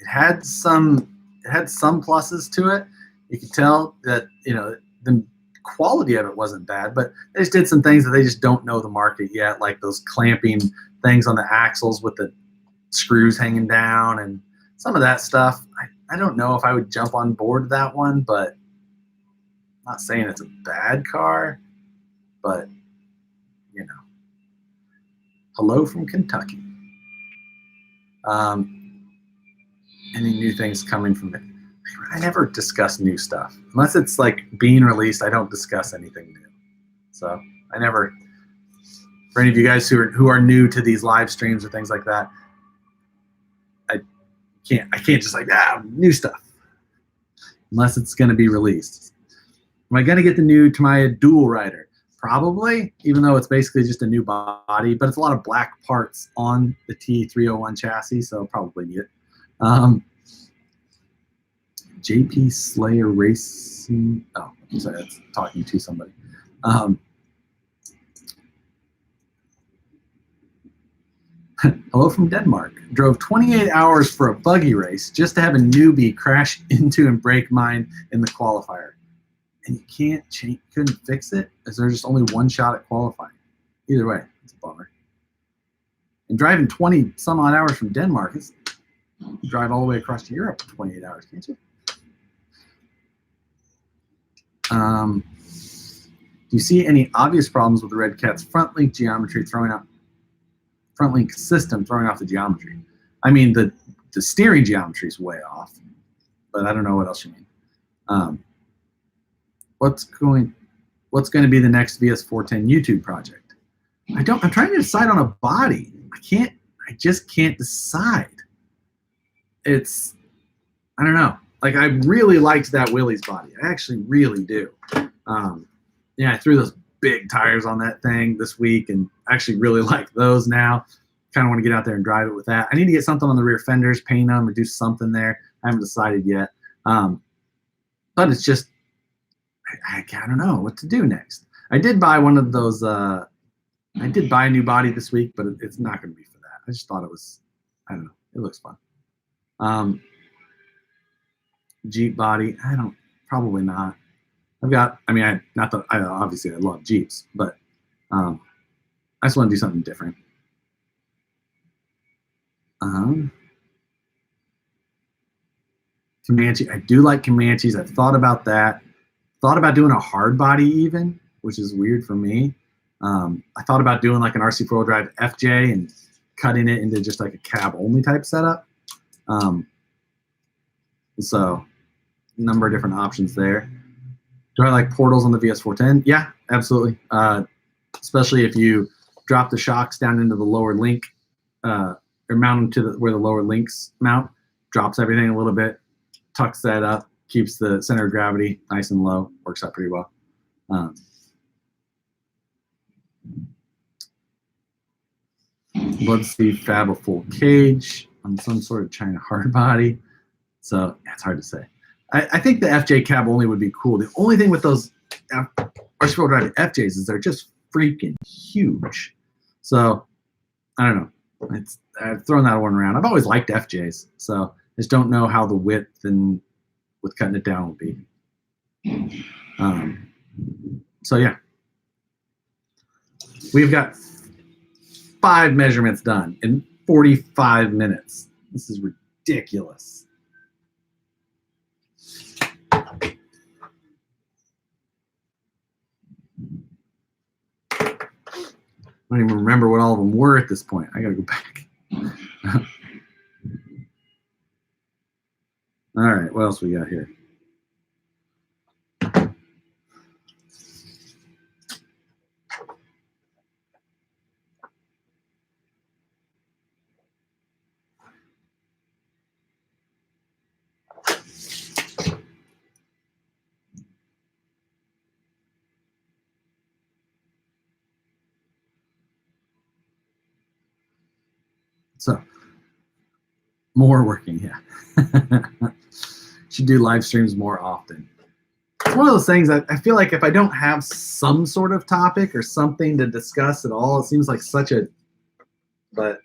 had some pluses to it. You could tell that, you know, the quality of it wasn't bad, but they just did some things that they just don't know the market yet, like those clamping things on the axles with the screws hanging down and some of that stuff. I don't know if I would jump on board that one, but I'm not saying it's a bad car, but, you know, hello from Kentucky. Any new things coming from it? I never discuss new stuff. Unless it's like being released, I don't discuss anything new. So I never, for any of you guys who are new to these live streams or things like that, I can't just like, new stuff. Unless it's going to be released. Am I going to get the new Tamiya dual rider? Probably, even though it's basically just a new body, but it's a lot of black parts on the T301 chassis, so I'll probably need it. JP Slayer Racing. Oh, I'm sorry, that's talking to somebody. Hello from Denmark. Drove 28 hours for a buggy race just to have a newbie crash into and break mine in the qualifier. And you couldn't fix it? Is there just only one shot at qualifying? Either way, it's a bummer. And driving 20 some odd hours from Denmark, you drive all the way across to Europe in 28 hours, can't you? Do you see any obvious problems with the Red Cat's front link geometry front link system throwing off the geometry? I mean, the steering geometry is way off, but I don't know what else you mean. What's going to be the next VS410 YouTube project? I'm trying to decide on a body. I just can't decide. I don't know. Like, I really liked that Willys body. I actually really do. Yeah, I threw those big tires on that thing this week and actually really like those now. Kind of want to get out there and drive it with that. I need to get something on the rear fenders, paint them, or do something there. I haven't decided yet. But it's just, I don't know what to do next. I did buy one of those, I did buy a new body this week, but it's not going to be for that. I just thought it was, I don't know, it looks fun. Jeep body, probably not. Obviously I love Jeeps, but I just want to do something different. Comanche, I do like Comanches. I've thought about that. Thought about doing a hard body even, which is weird for me. I thought about doing like an RC four-wheel drive FJ and cutting it into just like a cab only type setup. So a number of different options there. Do I like portals on the VS410? Yeah, absolutely. Especially if you drop the shocks down into the lower link, or mount them to where the lower links mount, drops everything a little bit, tucks that up, keeps the center of gravity nice and low, works out pretty well. Bloodstream Fab a full cage on some sort of China hard body. So it's hard to say. I think the FJ cab only would be cool. The only thing with those RC4 drive FJs is they're just freaking huge. So I don't know. I've thrown that one around. I've always liked FJs, so I just don't know how the width and with cutting it down will be. So yeah, we've got 5 measurements done in 45 minutes. This is ridiculous. I don't even remember what all of them were at this point. I gotta go back. All right, what else we got here? So, more working, yeah. Should do live streams more often. It's one of those things that I feel like if I don't have some sort of topic or something to discuss at all, it seems like such a, but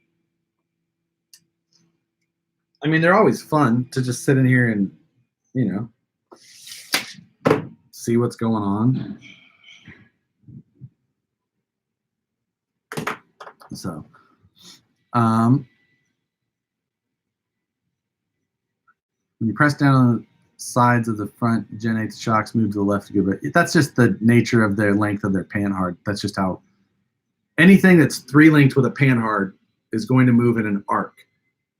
I mean, they're always fun to just sit in here and, you know, see what's going on. So, when you press down on the sides of the front, Gen 8 shocks move to the left a good bit. That's just the nature of their length of their panhard. That's just how anything that's 3-linked with a panhard is going to move in an arc.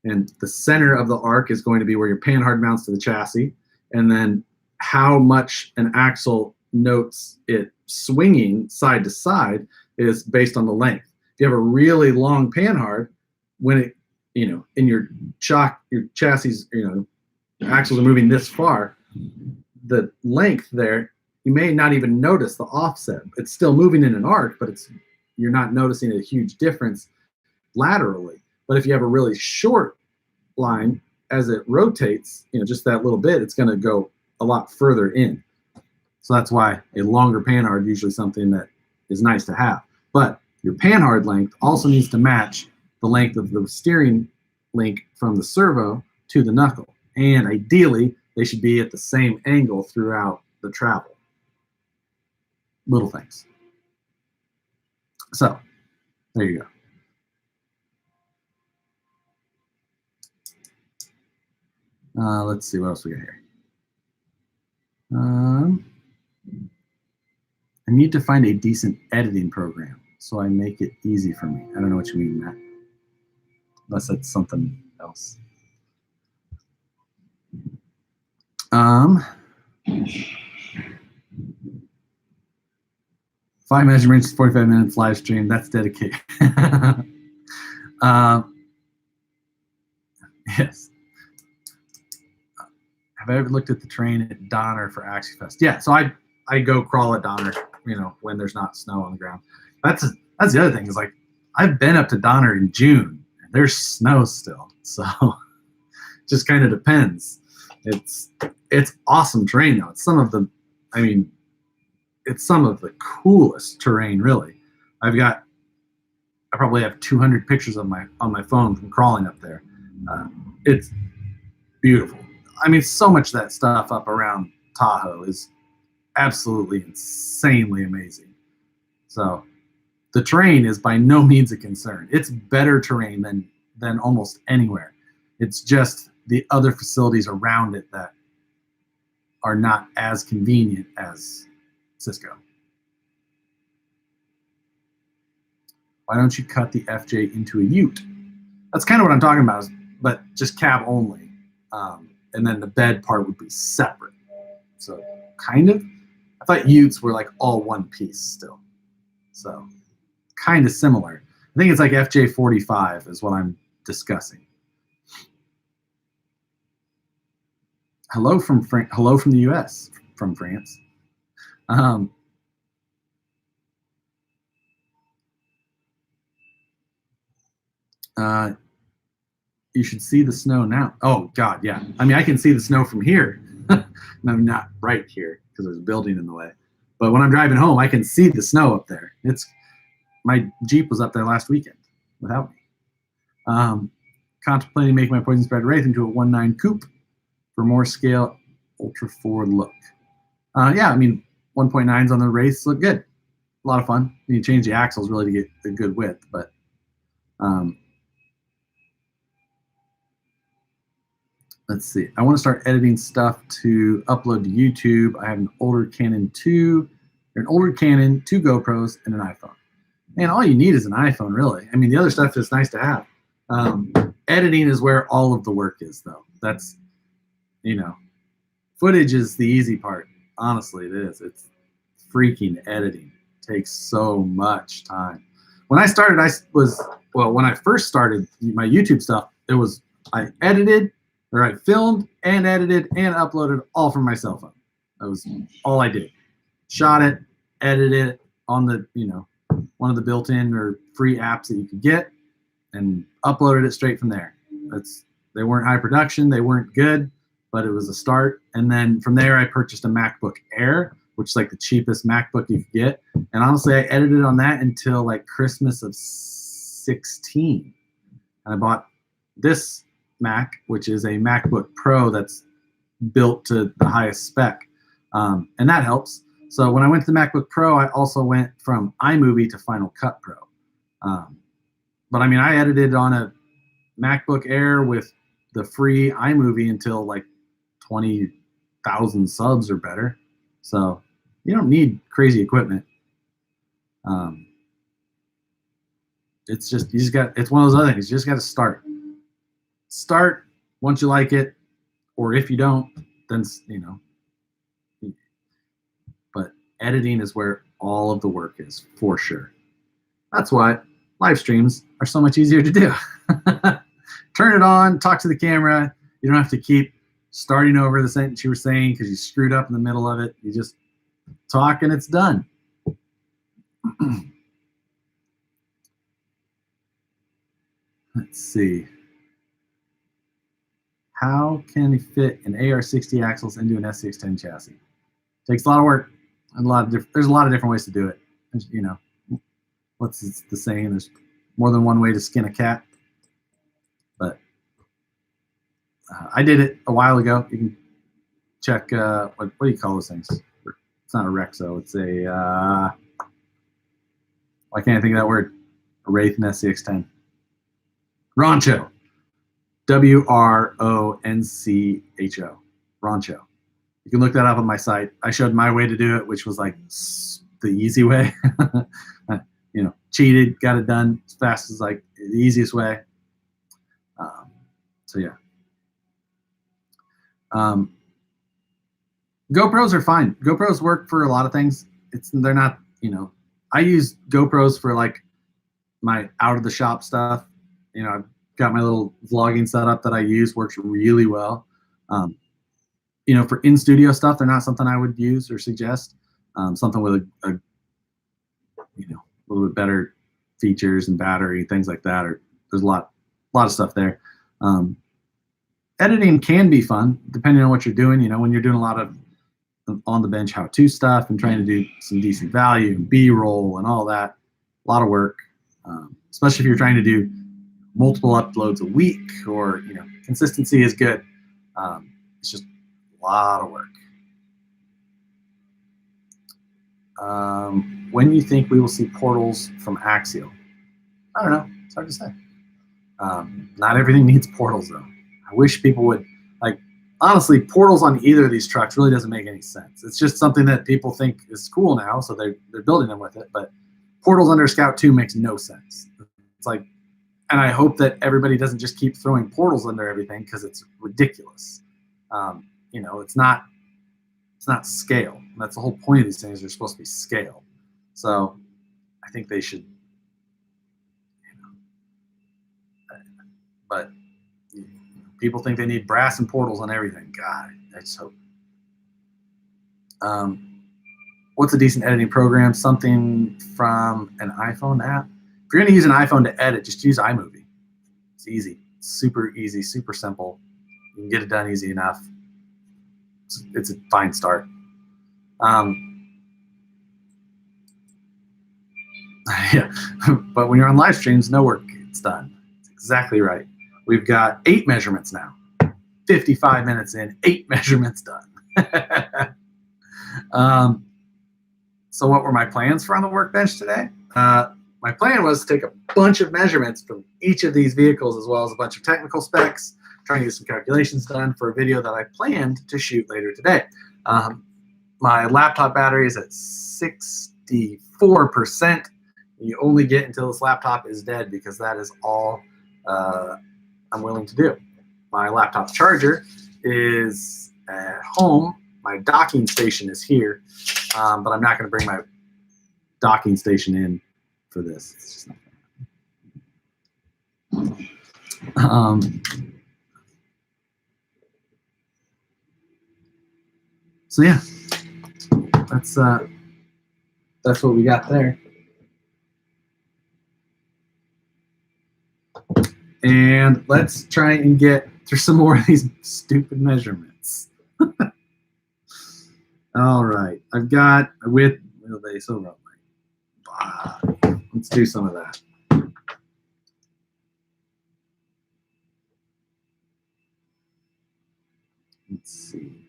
And the center of the arc is going to be where your panhard mounts to the chassis. And then how much an axle notes it swinging side to side is based on the length. If you have a really long panhard, when it, you know, in your chassis, you know, axles are moving this far, the length there, you may not even notice the offset. It's still moving in an arc, but you're not noticing a huge difference laterally. But if you have a really short line, as it rotates, you know, just that little bit, it's going to go a lot further in. So that's why a longer panhard is usually something that is nice to have. But your panhard length also needs to match the length of the steering link from the servo to the knuckle. And ideally, they should be at the same angle throughout the travel. Little things. So, there you go. Let's see what else we got here. I need to find a decent editing program so I make it easy for me. I don't know what you mean, Matt. Unless that's something else. 5 measurements, 45 minutes live stream. That's dedicated. Yes. Have I ever looked at the terrain at Donner for AxieFest? Yeah, so I go crawl at Donner, you know, when there's not snow on the ground. That's the other thing is, like, I've been up to Donner in June and there's snow still. So just kind of depends. It's awesome terrain though. It's some of the, I mean, it's some of the coolest terrain really. I probably have 200 pictures on my phone from crawling up there. It's beautiful. I mean, so much of that stuff up around Tahoe is absolutely insanely amazing. So the terrain is by no means a concern. It's better terrain than almost anywhere. It's just the other facilities around it that are not as convenient as Cisco. Why don't you cut the FJ into a ute? That's kind of what I'm talking about, but just cab only. And then the bed part would be separate. So kind of, I thought utes were like all one piece still. So kind of similar. I think it's like FJ45 is what I'm discussing. Hello from the US, from France. You should see the snow now. Oh God, yeah. I mean, I can see the snow from here. No, not right here because there's a building in the way. But when I'm driving home, I can see the snow up there. My Jeep was up there last weekend without me. Contemplating making my Poison Spread Wraith into a 1.9 coupe for more scale, ultra forward look. Yeah, I mean, 1.9s on the Wraiths look good. A lot of fun. You change the axles really to get a good width, but let's see. I want to start editing stuff to upload to YouTube. I have an older Canon 2, 2 GoPros, and an iPhone. man, all you need is an iPhone, really. I mean, the other stuff is nice to have. Editing is where all of the work is, though. That's, footage is the easy part. Honestly, it is. It's freaking editing. It takes so much time. When I started, when I first started my YouTube stuff, I edited, or I filmed and edited and uploaded all from my cell phone. That was all I did. Shot it, edited it on the, one of the built-in or free apps that you could get, and uploaded it straight from there. They weren't high production, they weren't good, but it was a start. And then from there, I purchased a MacBook Air, which is like the cheapest MacBook you could get. And honestly, I edited on that until like Christmas of 16. And I bought this Mac, which is a MacBook Pro that's built to the highest spec. And that helps. So when I went to the MacBook Pro, I also went from iMovie to Final Cut Pro. But I mean, I edited on a MacBook Air with the free iMovie until like 20,000 subs or better. So you don't need crazy equipment. It's one of those other things. You just got to start. Start once you like it, or if you don't, then, but editing is where all of the work is, for sure. That's why live streams are so much easier to do. Turn it on, talk to the camera. You don't have to keep starting over the sentence you were saying because you screwed up in the middle of it. You just talk and it's done. Let's see. How can you fit an AR60 axles into an SCX10 chassis? Takes a lot of work. And there's a lot of different ways to do it. What's the saying? There's more than one way to skin a cat. But I did it a while ago. You can check, what do you call those things? It's not a Rexo. It's why can't I think of that word? A Wraith and SCX10. Roncho. WRONCHO. Roncho. You can look that up on my site. I showed my way to do it, which was like the easy way. Cheated, got it done as fast as like the easiest way. So yeah. GoPros are fine. GoPros work for a lot of things. They're not, I use GoPros for like my out of the shop stuff. I've got my little vlogging setup that I use, works really well. For in-studio stuff, they're not something I would use or suggest. Something with a little bit better features and battery, things like that. There's a lot of stuff there. Editing can be fun, depending on what you're doing. When you're doing a lot of on the bench how-to stuff and trying to do some decent value and B-roll and all that, a lot of work. Especially if you're trying to do multiple uploads a week, or consistency is good. It's just a lot of work. When you think we will see portals from Axial? I don't know. It's hard to say. Not everything needs portals, though. I wish people would, honestly, portals on either of these trucks really doesn't make any sense. It's just something that people think is cool now, so they're building them with it. But portals under Scout 2 makes no sense. It's like, and I hope that everybody doesn't just keep throwing portals under everything, because it's ridiculous. It's not scale. That's the whole point of these things. They're supposed to be scale. So I think they should, but people think they need brass and portals on everything. God, I just hope. What's a decent editing program? Something from an iPhone app? If you're going to use an iPhone to edit, just use iMovie. It's easy. It's super easy, super simple. You can get it done easy enough. It's a fine start. Yeah, but when you're on live streams, no work gets done. That's exactly right. We've got 8 measurements now. 55 minutes in, 8 measurements done. So what were my plans for on the workbench today? My plan was to take a bunch of measurements from each of these vehicles, as well as a bunch of technical specs, trying to get some calculations done for a video that I planned to shoot later today. My laptop battery is at 64%, You only get until this laptop is dead, because that is all I'm willing to do. My laptop charger is at home. My docking station is here, but I'm not going to bring my docking station in for this. It's just not so yeah, that's what we got there. And let's try and get through some more of these stupid measurements. All right, I've got width, wheelbase, overall length. Let's do some of that. Let's see.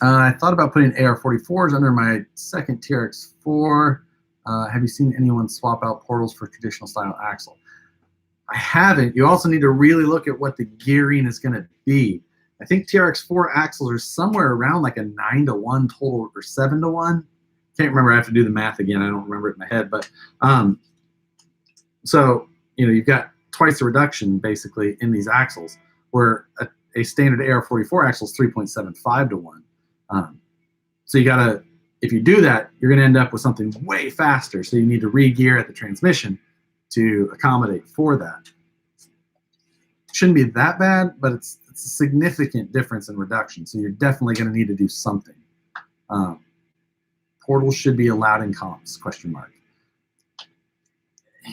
I thought about putting AR44s under my second TRX4. Have you seen anyone swap out portals for traditional style axle? I haven't. You also need to really look at what the gearing is going to be. I think TRX4 axles are somewhere around like a 9-to-1 total, or 7-to-1. Can't remember. I have to do the math again. I don't remember it in my head. But so you've got twice the reduction basically in these axles, where a standard AR44 axle is 3.75-to-1. So you gotta, if you do that, you're gonna end up with something way faster. So you need to re-gear at the transmission to accommodate for that. Shouldn't be that bad, but it's a significant difference in reduction. So you're definitely gonna need to do something. Portals should be allowed in comps, ?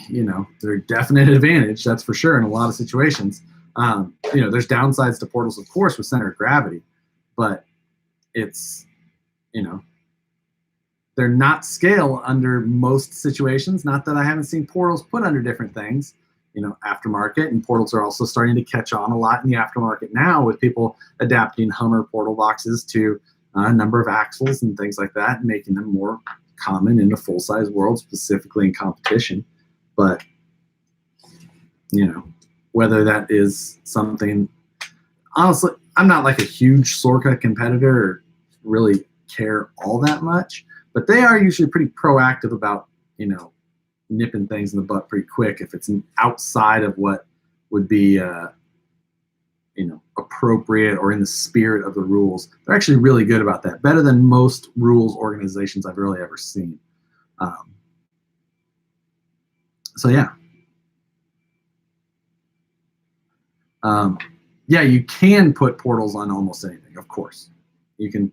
They're a definite advantage, that's for sure, in a lot of situations. There's downsides to portals, of course, with center of gravity, but it's, they're not scale under most situations. Not that I haven't seen portals put under different things, aftermarket, and portals are also starting to catch on a lot in the aftermarket now, with people adapting Hummer portal boxes to a number of axles and things like that, and making them more common in the full-size world, specifically in competition. But, whether that is something, honestly, I'm not like a huge Sorka competitor or really care all that much, but they are usually pretty proactive about, nipping things in the butt pretty quick if it's outside of what would be, appropriate or in the spirit of the rules. They're actually really good about that, better than most rules organizations I've really ever seen. So yeah. Yeah, you can put portals on almost anything, of course. You can,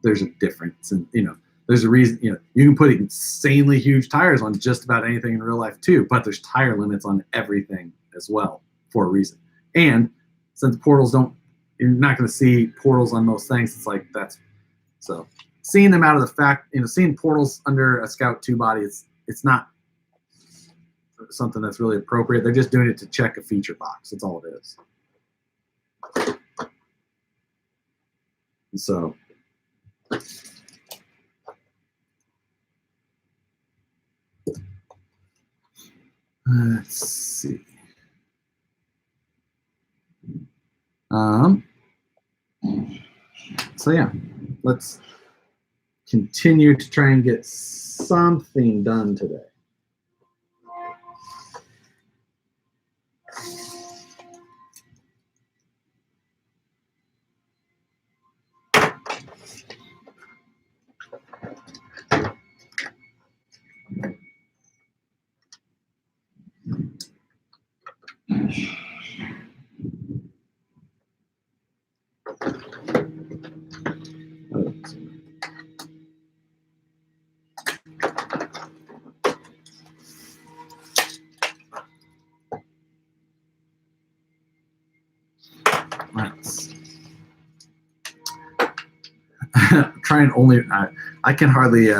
there's a difference, and there's a reason. You can put insanely huge tires on just about anything in real life too, but there's tire limits on everything as well for a reason. And since portals you're not going to see portals on most things. It's like so seeing them out of the fact, seeing portals under a Scout 2 body, it's not something that's really appropriate. They're just doing it to check a feature box. That's all it is. And so let's see. So yeah, let's continue to try and get something done today. Try and only I can hardly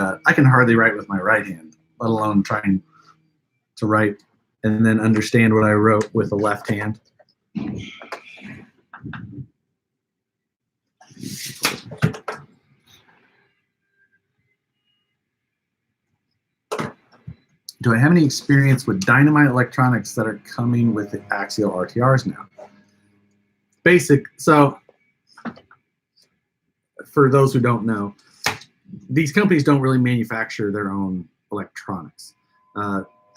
write with my right hand, let alone trying to write and then understand what I wrote with the left hand. Do I have any experience with dynamite electronics that are coming with the axial RTRs now? Basic. So for those who don't know, these companies don't really manufacture their own electronics.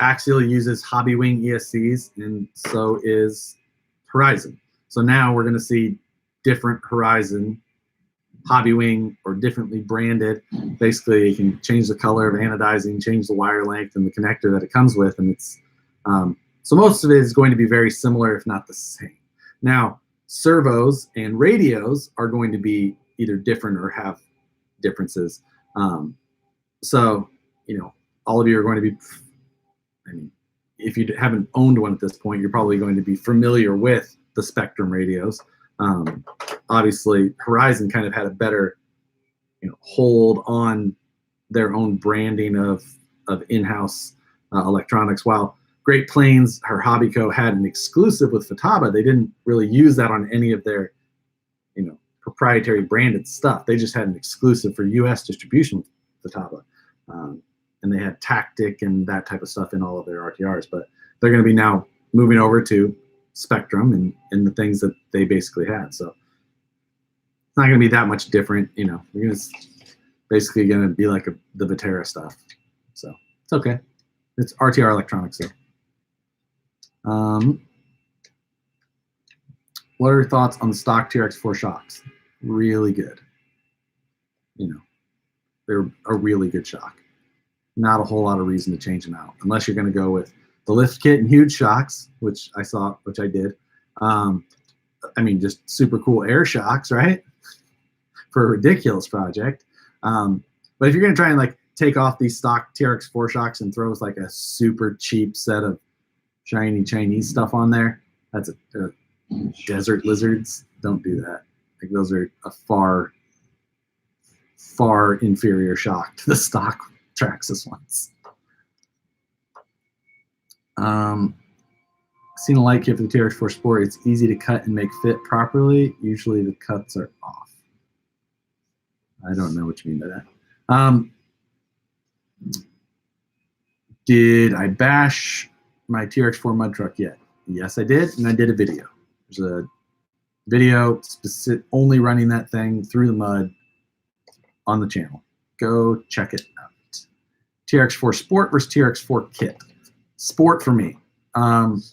Axial uses Hobbywing ESCs, and so is Horizon. So now we're going to see different Horizon Hobbywing or differently branded. Basically, you can change the color of anodizing, change the wire length and the connector that it comes with, and it's so most of it is going to be very similar, if not the same. Now, servos and radios are going to be either different or have differences. So, you know, all of you are going to be, I mean, if you haven't owned one at this point, you're probably going to be familiar with the Spectrum radios. Obviously, Horizon kind of had a better, you know, hold on their own branding of in-house electronics. While Great Plains, her Hobbyco, had an exclusive with Futaba, they didn't really use that on any of their, you know, proprietary branded stuff. They just had an exclusive for U.S. distribution with Futaba. And they had Tactic and that type of stuff in all of their RTRs. But they're going to be now moving over to Spectrum and the things that they basically had. So it's not going to be that much different. You know, you're going to basically going to be like the Vitera stuff. So it's okay. It's RTR electronics though. What are your thoughts on the stock TRX4 shocks? Really good. You know, they're a really good shock. Not a whole lot of reason to change them out, unless you're going to go with the lift kit and huge shocks, which I did. I mean, just super cool air shocks, right? For a ridiculous project. But if you're going to try and like take off these stock TRX4 shocks and throw like a super cheap set of shiny Chinese stuff on there, that's a desert lizards. Don't do that. Like those are a far inferior shock to the stock Traxxas ones. Seen a light kit for the TRX4 Sport. It's easy to cut and make fit properly. Usually the cuts are off. I don't know what you mean by that. Did I bash my TRX4 mud truck yet? Yes, I did, and I did a video. There's a video only running that thing through the mud on the channel. Go check it out. TRX4 Sport versus TRX4 Kit. Sport for me. The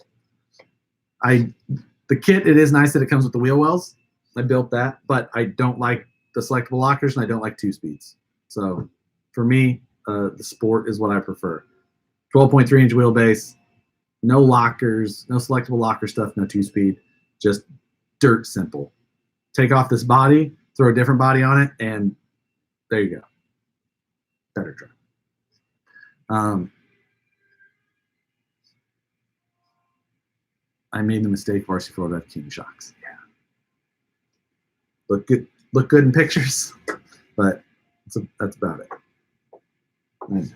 kit, it is nice that it comes with the wheel wells. I built that, but I don't like the selectable lockers and I don't like 2-speeds. So for me, the Sport is what I prefer. 12.3-inch wheelbase, no lockers, no selectable locker stuff, no 2-speed, just dirt simple. Take off this body, throw a different body on it, and there you go. Better truck. I made the mistake of RC4 about King shocks. Yeah. Look good in pictures, but that's about it. Anyway.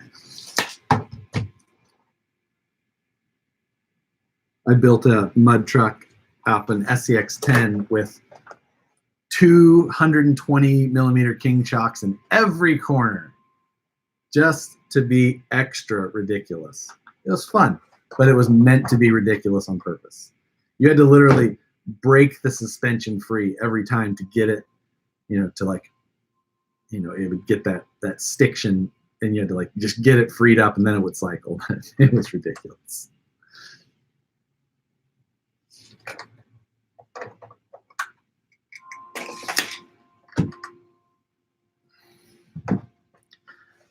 I built a mud truck up an SCX-10 with 220 millimeter King shocks in every corner, just to be extra ridiculous. It was fun, but it was meant to be ridiculous on purpose. You had to literally break the suspension free every time to get it, you know, to like, you know, it would get that stiction, and you had to like just get it freed up, and then it would cycle. It was ridiculous.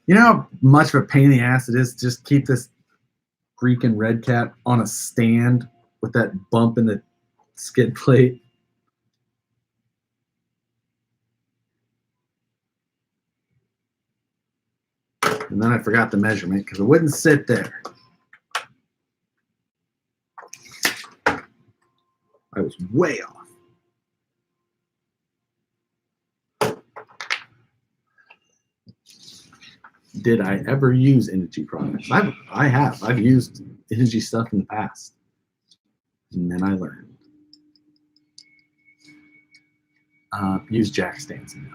You know how much of a pain in the ass it is to just keep this freaking red cap on a stand with that bump in the skid plate? And then I forgot the measurement because it wouldn't sit there. I was way off. Did I ever use Energy products? I have. I've used Energy stuff in the past. And then I learned. Use jack stands now.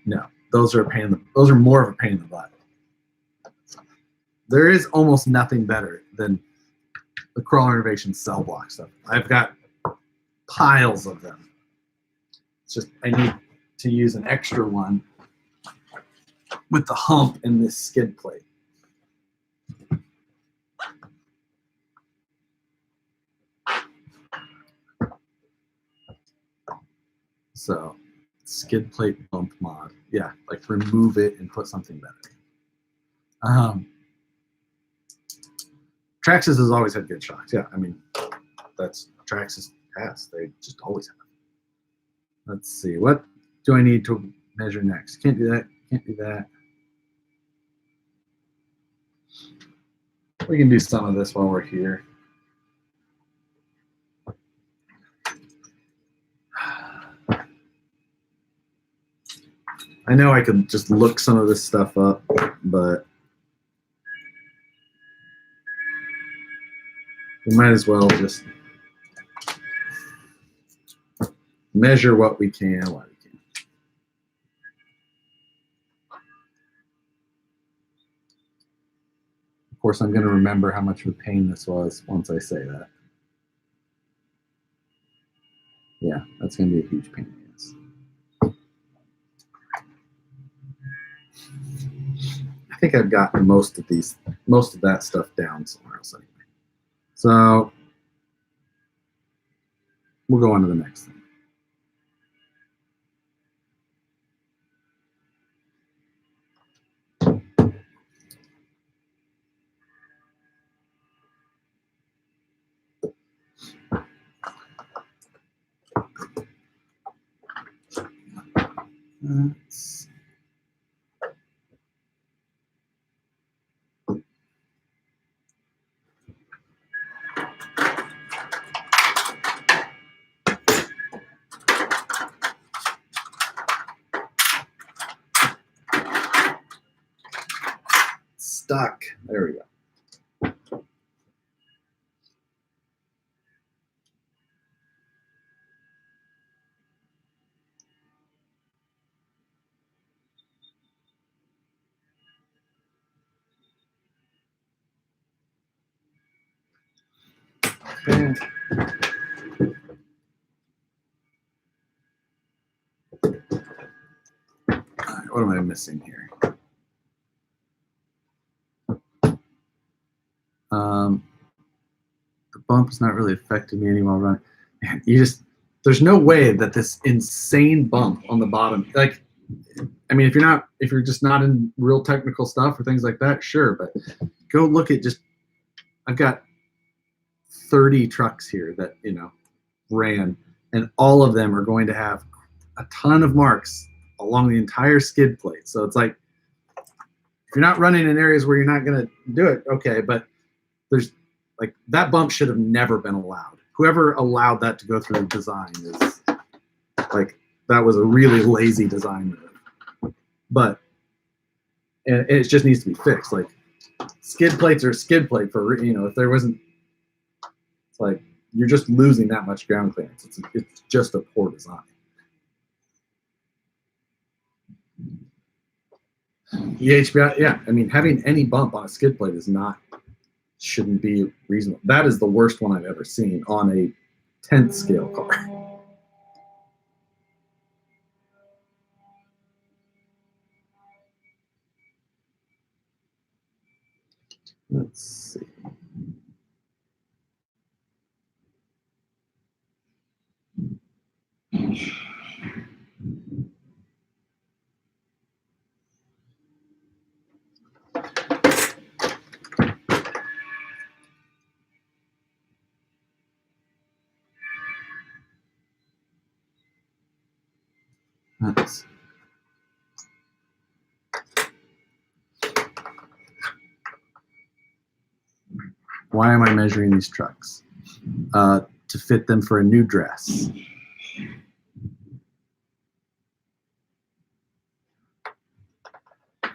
No, those are a pain in the, those are more of a pain in the butt. there is almost nothing better than the Crawler Innovation cell block stuff. I've got piles of them. It's just I need to use an extra one with the hump in this skid plate. So skid plate bump mod. Yeah, like remove it and put something better. Traxxas has always had good shocks. Yeah, I mean, that's Traxxas has. They just always have. Let's see. What do I need to measure next? Can't do that. Can't do that. We can do some of this while we're here. I know I could just look some of this stuff up, but we might as well just measure what we can while we can. Of course, I'm going to remember how much of a pain this was once I say that. Yeah, that's going to be a huge pain in the ass. I think I've got most of that stuff down somewhere else anyway. So we'll go on to the next thing. Stuck. There we go. Okay. All right, what am I missing here? The bump is not really affecting me anymore running. Man, there's no way that this insane bump on the bottom, like, I mean, if you're just not in real technical stuff or things like that, sure, but go look at I've got 30 trucks here that, ran, and all of them are going to have a ton of marks along the entire skid plate. So it's like, if you're not running in areas where you're not going to do it, okay, but there's like that bump should have never been allowed. Whoever allowed that to go through design is like, that was a really lazy design move. But and it just needs to be fixed. Like, skid plates are a skid plate for, if there wasn't, it's like you're just losing that much ground clearance. It's just a poor design. EHBI, yeah, I mean, having any bump on a skid plate shouldn't be reasonable. That is the worst one I've ever seen on a 10th scale car. Let's see. Let's see. Why am I measuring these trucks? To fit them for a new dress.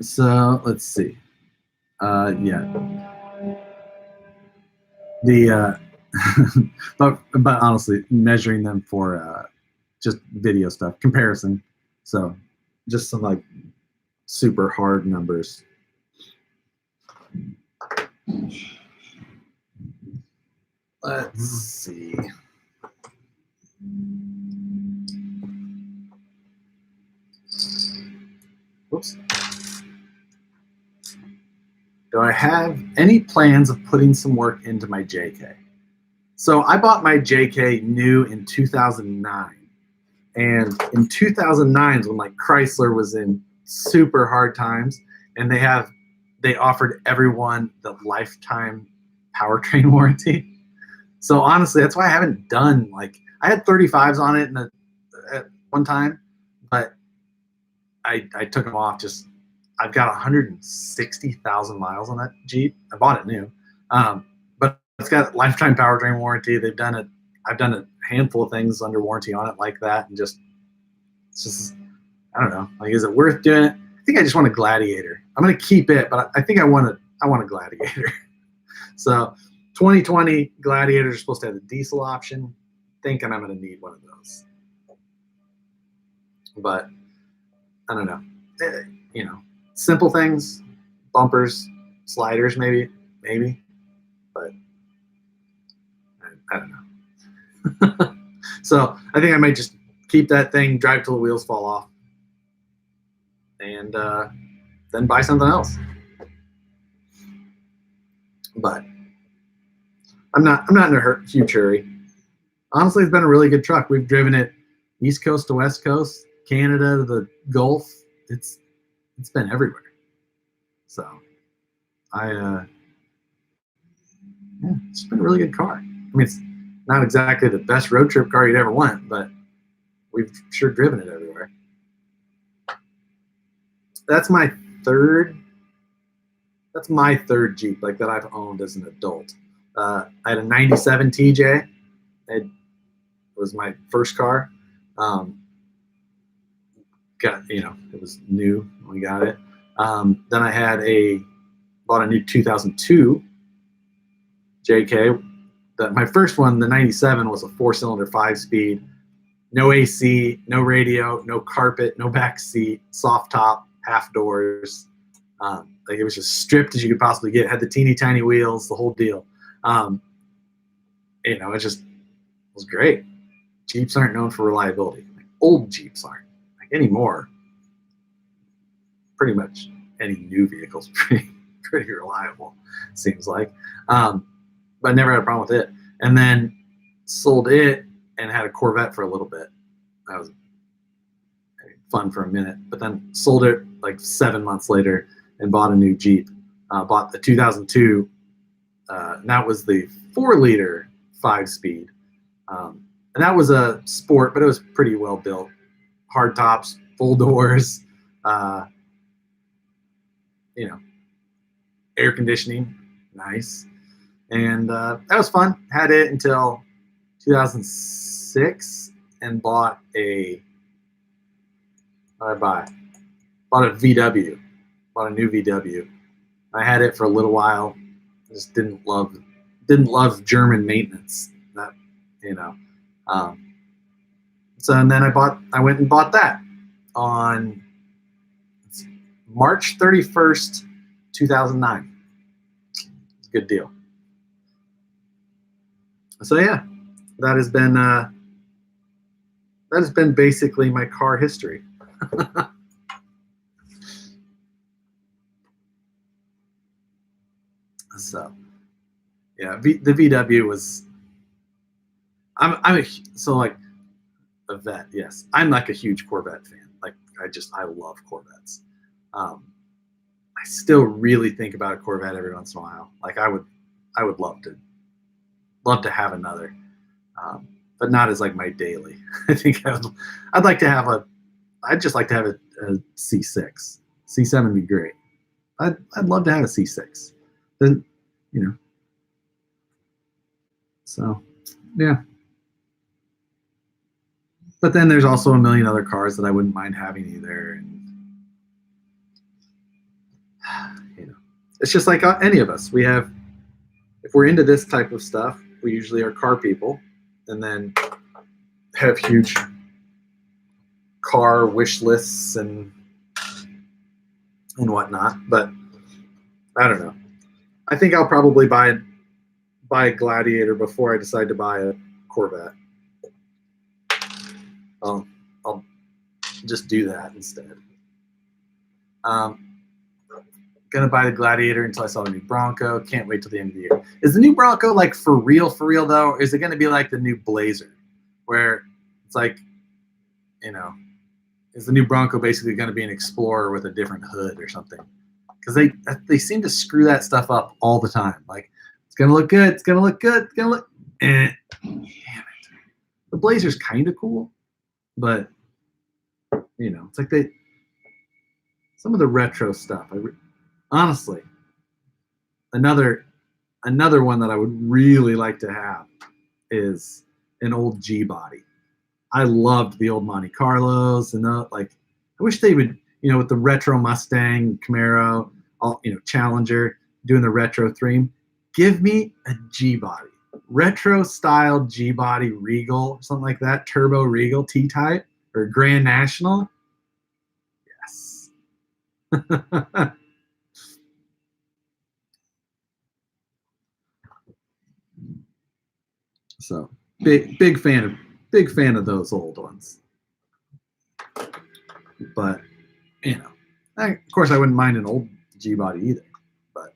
So let's see. Yeah. The but honestly, measuring them for just video stuff, comparison. So just some like super hard numbers. Let's see. Whoops. Do I have any plans of putting some work into my JK? So I bought my JK new in 2009. And in 2009 is when like Chrysler was in super hard times, and they offered everyone the lifetime powertrain warranty. So honestly, that's why I haven't done like I had 35s on it at one time, but I took them off. Just I've got 160,000 miles on that Jeep. I bought it new, but it's got lifetime powertrain warranty. They've done it. I've done a handful of things under warranty on it like that, and it's just I don't know. Like, is it worth doing it? I think I just want a Gladiator. I'm gonna keep it, but I think I want a Gladiator. So 2020 Gladiators are supposed to have the diesel option. Thinking I'm gonna need one of those, but I don't know. You know, simple things, bumpers, sliders, maybe, but I don't know. So I think I might just keep that thing, drive till the wheels fall off, and then buy something else. But I'm not in a huge hurry. Honestly, it's been a really good truck. We've driven it East Coast to West Coast, Canada to the Gulf. It's been everywhere. So yeah, it's been a really good car. I mean, it's not exactly the best road trip car you'd ever want, but we've sure driven it everywhere. That's my third Jeep like that I've owned as an adult. I had a 97 TJ. It was my first car. It was new when we got it. Then I bought a new 2002 JK. My first one, the 97, was a 4-cylinder 5-speed. No AC, no radio, no carpet, no back seat, soft top, half doors. Like it was just stripped as you could possibly get. It had the teeny tiny wheels, the whole deal. It was great. Jeeps aren't known for reliability. Like, old Jeeps aren't. Like anymore. Pretty much any new vehicle's pretty reliable, seems like. But I never had a problem with it. And then sold it and had a Corvette for a little bit. That was fun for a minute, but then sold it like 7 months later and bought a new Jeep. Bought the 2002, and that was the 4-liter 5-speed. And that was a sport, but it was pretty well built. Hard tops, full doors, air conditioning, nice. And that was fun. Had it until 2006 and bought a VW. Bought a new VW. I had it for a little while. Just didn't love German maintenance. So and then I went and bought that on March 31st, 2009. It's a good deal. So yeah, that has been basically my car history. So yeah, the VW was. Like a vet. Yes, I'm like a huge Corvette fan. Like I love Corvettes. I still really think about a Corvette every once in a while. Like I would love to have another, but not as like my daily. I think I'd like to have I'd just like to have a C6. C7 would be great. I'd love to have a C6. Then, so yeah. But then there's also a million other cars that I wouldn't mind having either. And, it's just like any of us. If we're into this type of stuff, we usually are car people and then have huge car wish lists and whatnot. But I don't know. I think I'll probably buy a Gladiator before I decide to buy a Corvette. I'll just do that instead. Gonna buy the Gladiator until I saw the new Bronco. Can't wait till the end of the year. Is the new Bronco like for real though? Or is it gonna be like the new Blazer, where it's like, you know, is the new Bronco basically gonna be an Explorer with a different hood or something? Because they seem to screw that stuff up all the time. Like, it's gonna look good. It's gonna look good. It's gonna look. Damn it. The Blazer's kind of cool, but you know, it's like some of the retro stuff. Honestly, another one that I would really like to have is an old G body. I loved the old Monte Carlos, and like, I wish they would, you know, with the retro Mustang, Camaro, Challenger, doing the retro theme. Give me a G body, retro style G body Regal, something like that, Turbo Regal T-Type or Grand National. Yes. So big fan of those old ones. But you know, of course I wouldn't mind an old G body either. But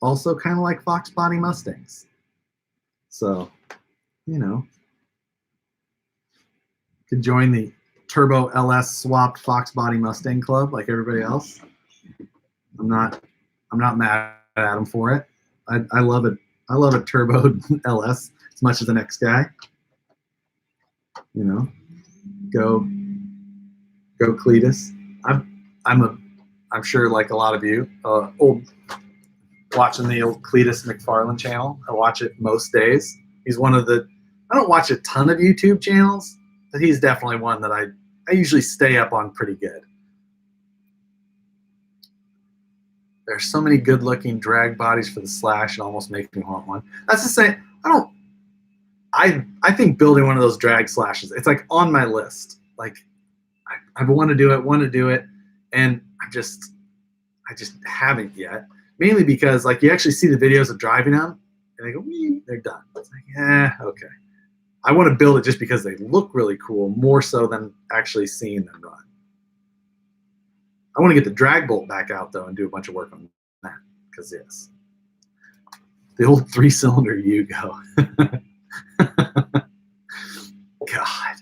also kind of like Fox body Mustangs. So, you know, could join the Turbo LS swapped Fox body Mustang club like everybody else. I'm not mad at them for it. I love it. I love a turbo LS as much as the next guy. You know, go Cletus. I'm sure like a lot of you, watching the old Cletus McFarland channel. I watch it most days. He's one of the. I don't watch a ton of YouTube channels, but he's definitely one that I usually stay up on pretty good. There's so many good-looking drag bodies for the Slash, it almost makes me want one. That's the same. I think building one of those drag Slashes, it's like on my list. Like, I want to do it, and I just haven't yet. Mainly because like you actually see the videos of driving them, and they go, they're done. It's like, okay. I want to build it just because they look really cool, more so than actually seeing them run. I want to get the drag bolt back out though and do a bunch of work on that, because yes, the old 3-cylinder Yugo. God.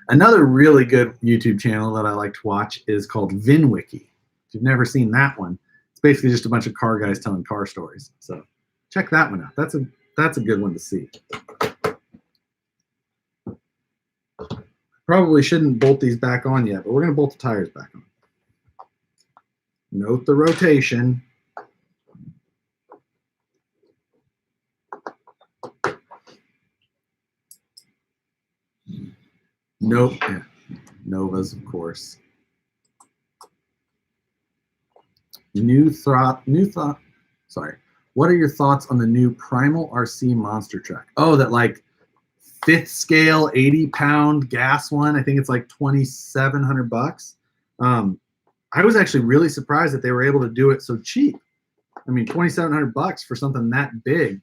Another really good YouTube channel that I like to watch is called VinWiki. If you've never seen that one, it's basically just a bunch of car guys telling car stories. So check that one out. That's a good one to see. Probably shouldn't bolt these back on yet, but we're going to bolt the tires back on. Note the rotation. Nope. Yeah. Novas, of course. Sorry. What are your thoughts on the new Primal RC monster truck? Oh, that like 5th scale 80-pound gas one. I think it's like $2,700. I was actually really surprised that they were able to do it so cheap. I mean, $2,700 for something that big.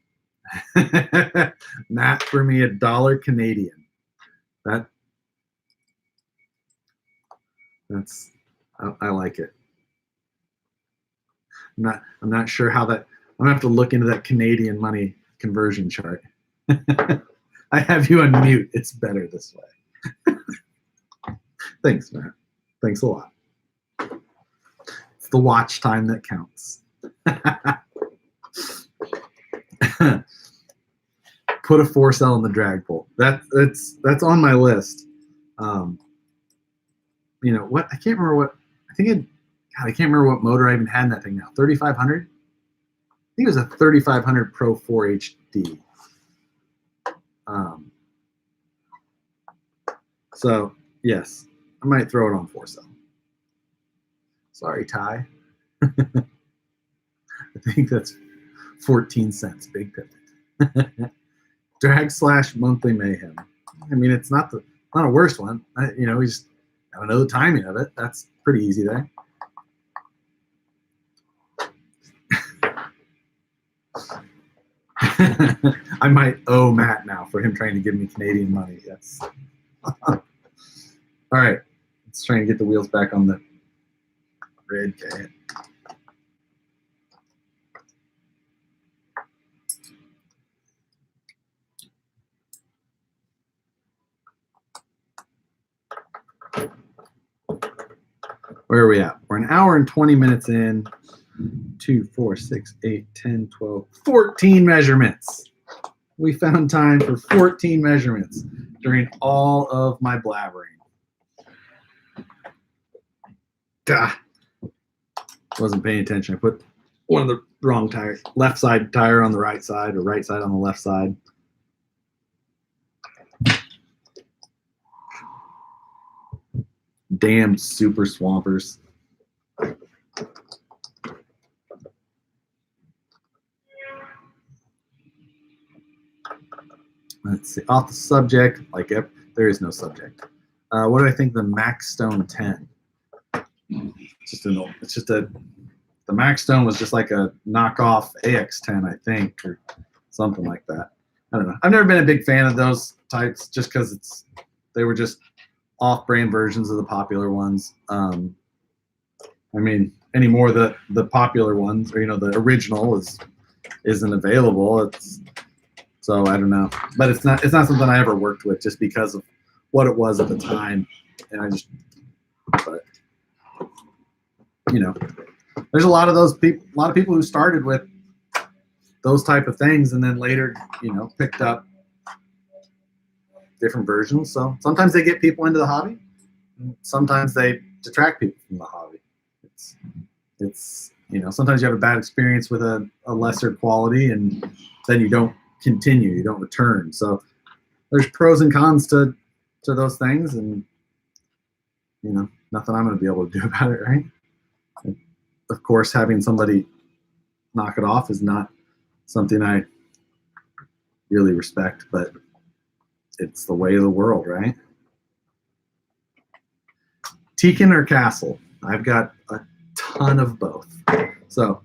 Not for me, $1 Canadian. That's I like it. I'm not sure how that. I'm gonna have to look into that Canadian money conversion chart. I have you on mute. It's better this way. Thanks, Matt. Thanks a lot. It's the watch time that counts. Put a 4-cell in the drag bolt. That's on my list. You know what? I can't remember what. I can't remember what motor I even had in that thing now. 3500. I think it was a 3500 Pro 4 HD. So yes, I might throw it on 4-cell. Sorry, Ty. I think that's 14 cents. Big pivot. Drag / monthly mayhem. I mean, it's not a worse one. You know, Gotta know the timing of it. That's pretty easy there. I might owe Matt now for him trying to give me Canadian money. Yes. All right. Let's try and get the wheels back on the red cat. Where are we at? We're an hour and 20 minutes in. 2, 4, 6, 8, 10, 12, 14 measurements. We found time for 14 measurements during all of my blabbering. Gah. Wasn't paying attention. I put one of the wrong tires, left side tire on the right side or right side on the left side. Damn super swampers. Let's see, off the subject, like there is no subject. What do I think the Max Stone 10? The Max Stone was just like a knockoff AX10, I think, or something like that. I don't know. I've never been a big fan of those types just because they were just off-brand versions of the popular ones. I mean, anymore the popular ones, or the original isn't available. So I don't know, but it's not something I ever worked with just because of what it was at the time, and but there's a lot of people who started with those type of things and then later picked up different versions. So sometimes they get people into the hobby, sometimes they detract people from the hobby. It's sometimes you have a bad experience with a lesser quality and then you don't continue, you don't return. So there's pros and cons to those things, and nothing I'm going to be able to do about it, right? And of course, having somebody knock it off is not something I really respect, but it's the way of the world, right? Tekin or Castle? I've got a ton of both. So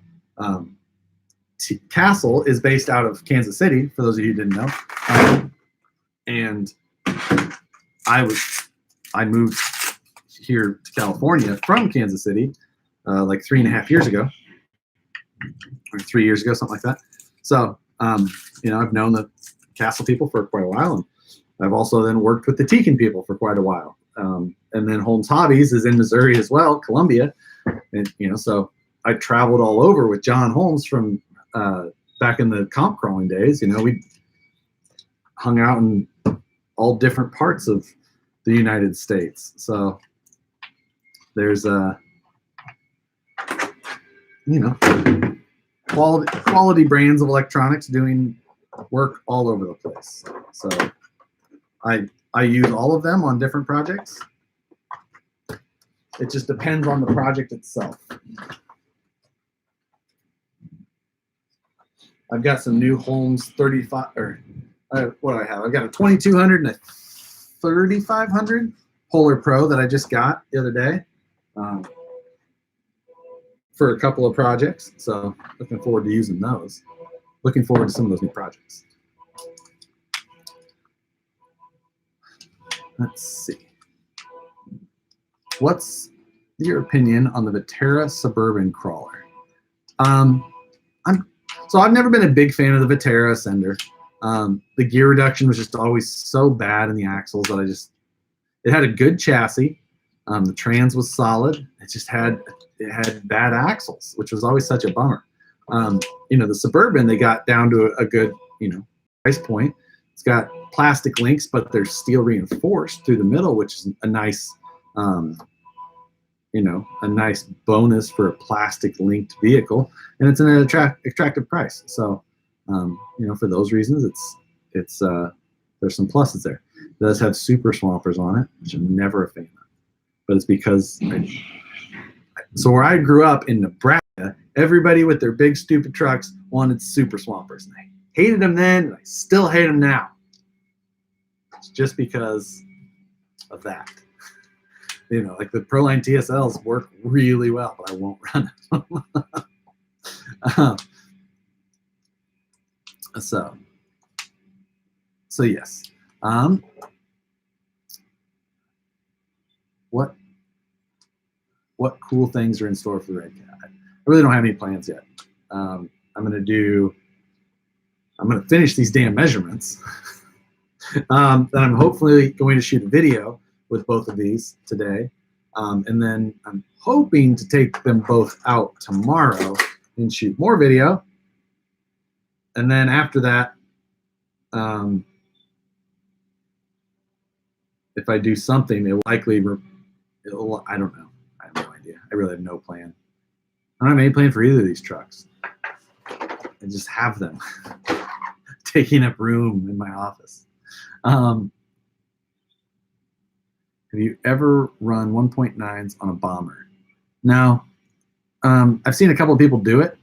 Castle is based out of Kansas City, for those of you who didn't know. And I moved here to California from Kansas City like 3.5 years ago, or 3 years ago, something like that. So, I've known the Castle people for quite a while, and I've also then worked with the Tekin people for quite a while. And then Holmes Hobbies is in Missouri as well, Columbia, and so I traveled all over with John Holmes from back in the comp crawling days. We hung out in all different parts of the United States. So there's quality brands of electronics doing work all over the place. So I use all of them on different projects. It just depends on the project itself. I've got some new Holmes 35, what do I have? I've got a 2200 and a 3500 Polar Pro that I just got the other day for a couple of projects. So looking forward to using those. Looking forward to some of those new projects. Let's see. What's your opinion on the Viterra Suburban crawler? So I've never been a big fan of the Viterra Ascender. The gear reduction was just always so bad in the axles that it had a good chassis. The trans was solid. It had bad axles, which was always such a bummer. The Suburban, they got down to a good, price point. It's got plastic links, but they're steel reinforced through the middle, which is a nice, a nice bonus for a plastic linked vehicle, and it's an attractive price. So, for those reasons, it's there's some pluses there. It does have super swampers on it, which I'm never a fan of, but it's because so where I grew up in Nebraska, everybody with their big stupid trucks wanted super swampers, and I hated them then, and I still hate them now. It's just because of that. You know, like the Proline TSLs work really well, but I won't run them. So yes. What cool things are in store for the Red Cat? I really don't have any plans yet. I'm gonna finish these damn measurements. Then I'm hopefully going to shoot a video with both of these today. And then I'm hoping to take them both out tomorrow and shoot more video. And then after that, if I do something, it will likely, I don't know. I have no idea. I really have no plan. I don't have any plan for either of these trucks. I just have them taking up room in my office. Have you ever run 1.9s on a bomber? No. I've seen a couple of people do it.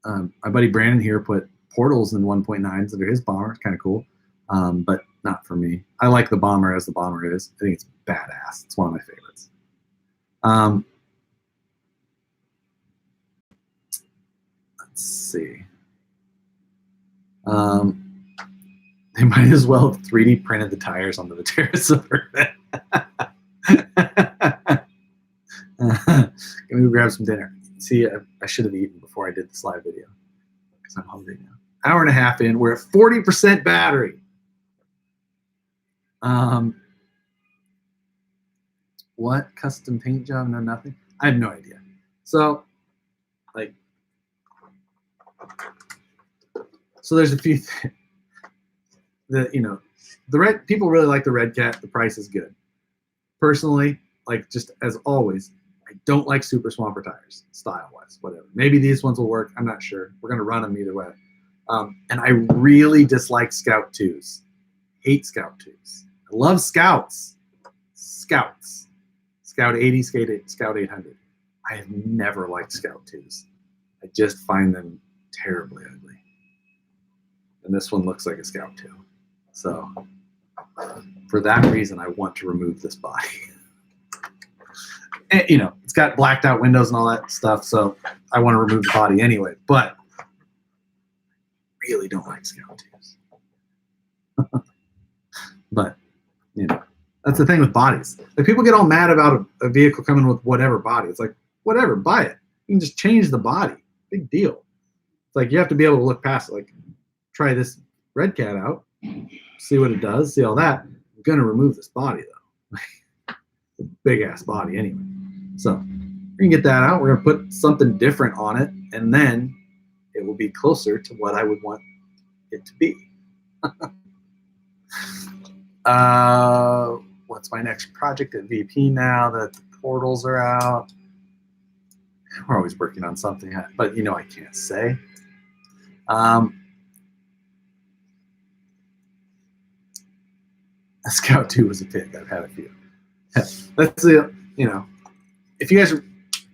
My buddy Brandon here put portals in 1.9s under his bomber. It's kind of cool, but not for me. I like the bomber as the bomber is. I think it's badass. It's one of my favorites. Let's see. They might as well have 3D printed the tires onto the terrace Suburban. Can we grab some dinner? See, I should have eaten before I did this live video because I'm hungry now. Hour and a half in, we're at 40% battery. What custom paint job? No, nothing. I have no idea. So, like, there's a few things. The red people really like the Red Cat. The price is good. Personally, like just as always, I don't like super swamper tires, style-wise, whatever. Maybe these ones will work. I'm not sure. We're gonna run them either way. And I really dislike Scout 2s. Hate Scout 2s. I love Scouts. Scouts. Scout 80, Scout 800. I have never liked Scout 2s. I just find them terribly ugly. And this one looks like a Scout 2. So for that reason, I want to remove this body. And, it's got blacked out windows and all that stuff, so I want to remove the body anyway. But I really don't like Scout 2s. But, that's the thing with bodies. Like, people get all mad about a vehicle coming with whatever body. It's like, whatever, buy it. You can just change the body. Big deal. It's like you have to be able to look past it. Like, try this Red Cat out, see what it does, see all that. I'm going to remove this body, though. Big-ass body anyway. So we can get that out. We're going to put something different on it, and then it will be closer to what I would want it to be. What's my next project at VP now that the portals are out? We're always working on something, but I can't say. Scout 2 was a pick. I've had a few. That's the, if you guys,